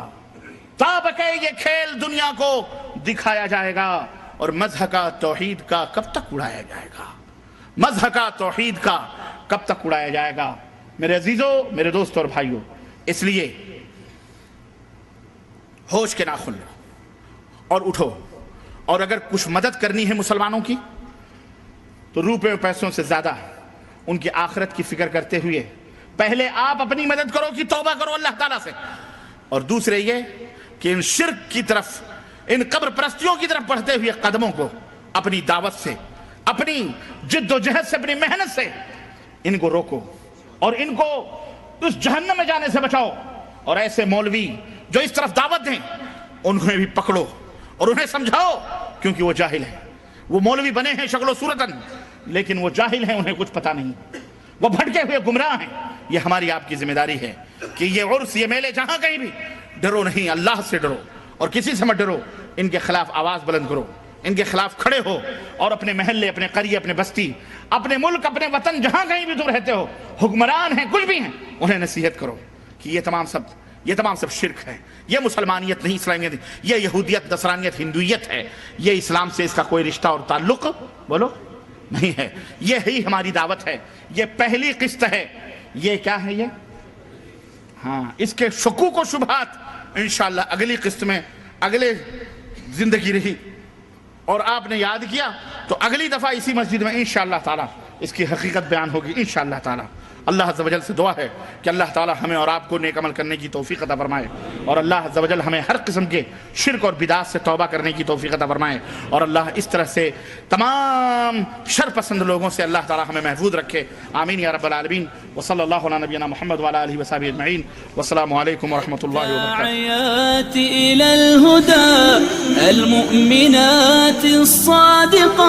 [SPEAKER 3] تابکے یہ کھیل دنیا کو دکھایا جائے گا، اور مذہب کا توحید کا کب تک اڑایا جائے گا؟ مذہب کا توحید کا کب تک اڑایا جائے گا؟ میرے عزیزوں، میرے دوستوں اور بھائیوں، اس لیے ہوش کے ناخن لو اور اٹھو، اور اگر کچھ مدد کرنی ہے مسلمانوں کی تو روپے و پیسوں سے زیادہ ان کی آخرت کی فکر کرتے ہوئے پہلے آپ اپنی مدد کرو کہ توبہ کرو اللہ تعالیٰ سے، اور دوسرے یہ کہ ان شرک کی طرف، ان قبر پرستیوں کی طرف بڑھتے ہوئے قدموں کو اپنی دعوت سے، اپنی جد و جہد سے، اپنی محنت سے ان کو روکو، اور ان کو اس جہنم میں جانے سے بچاؤ، اور ایسے مولوی جو اس طرف دعوت دیں انہیں بھی پکڑو اور انہیں سمجھاؤ، کیونکہ وہ جاہل ہیں، وہ مولوی بنے ہیں شکل و صورتاً لیکن وہ جاہل ہیں، انہیں کچھ پتہ نہیں، وہ بھٹکے ہوئے گمراہ ہیں۔ یہ ہماری آپ کی ذمہ داری ہے کہ یہ عرس، یہ میلے جہاں کہیں بھی، ڈرو نہیں، اللہ سے ڈرو، اور کسی سے مت ڈرو، ان کے خلاف آواز بلند کرو، ان کے خلاف کھڑے ہو، اور اپنے محلے، اپنے قریے، اپنے بستی، اپنے ملک، اپنے وطن، جہاں کہیں بھی تم رہتے ہو، حکمران ہیں، کچھ بھی ہیں، انہیں نصیحت کرو کہ یہ تمام سب یہ تمام سب شرک ہے. یہ مسلمانیت نہیں، اسلامیت، یہ یہودیت، نصرانیت، ہندویت ہے. یہ اسلام سے اس کا کوئی رشتہ اور تعلق بولو نہیں ہے. یہ ہی ہماری دعوت ہے. یہ پہلی قسط ہے. یہ کیا ہے؟ یہ ہاں، اس کے شکوک و شبہات انشاءاللہ اگلی قسط میں، اگلے زندگی رہی اور آپ نے یاد کیا تو اگلی دفعہ اسی مسجد میں انشاءاللہ تعالی اس کی حقیقت بیان ہوگی انشاءاللہ تعالی. اللہ عز و جل سے دعا ہے کہ اللہ تعالی ہمیں اور آپ کو نیک عمل کرنے کی توفیق عطا فرمائے، اور اللہ عز و جل ہمیں ہر قسم کے شرک اور بدعات سے توبہ کرنے کی توفیق عطا فرمائے، اور اللہ اس طرح سے تمام شر پسند لوگوں سے اللہ تعالی ہمیں محفوظ رکھے. آمین یا رب العالمین. وصلی اللہ علی نبینا محمد وعلی آلہ وصحبہ اجمعین. والسلام علیکم ورحمۃ اللہ وبرکاتہ.
[SPEAKER 5] الداعيات إلى الهدى المؤمنات الصادقات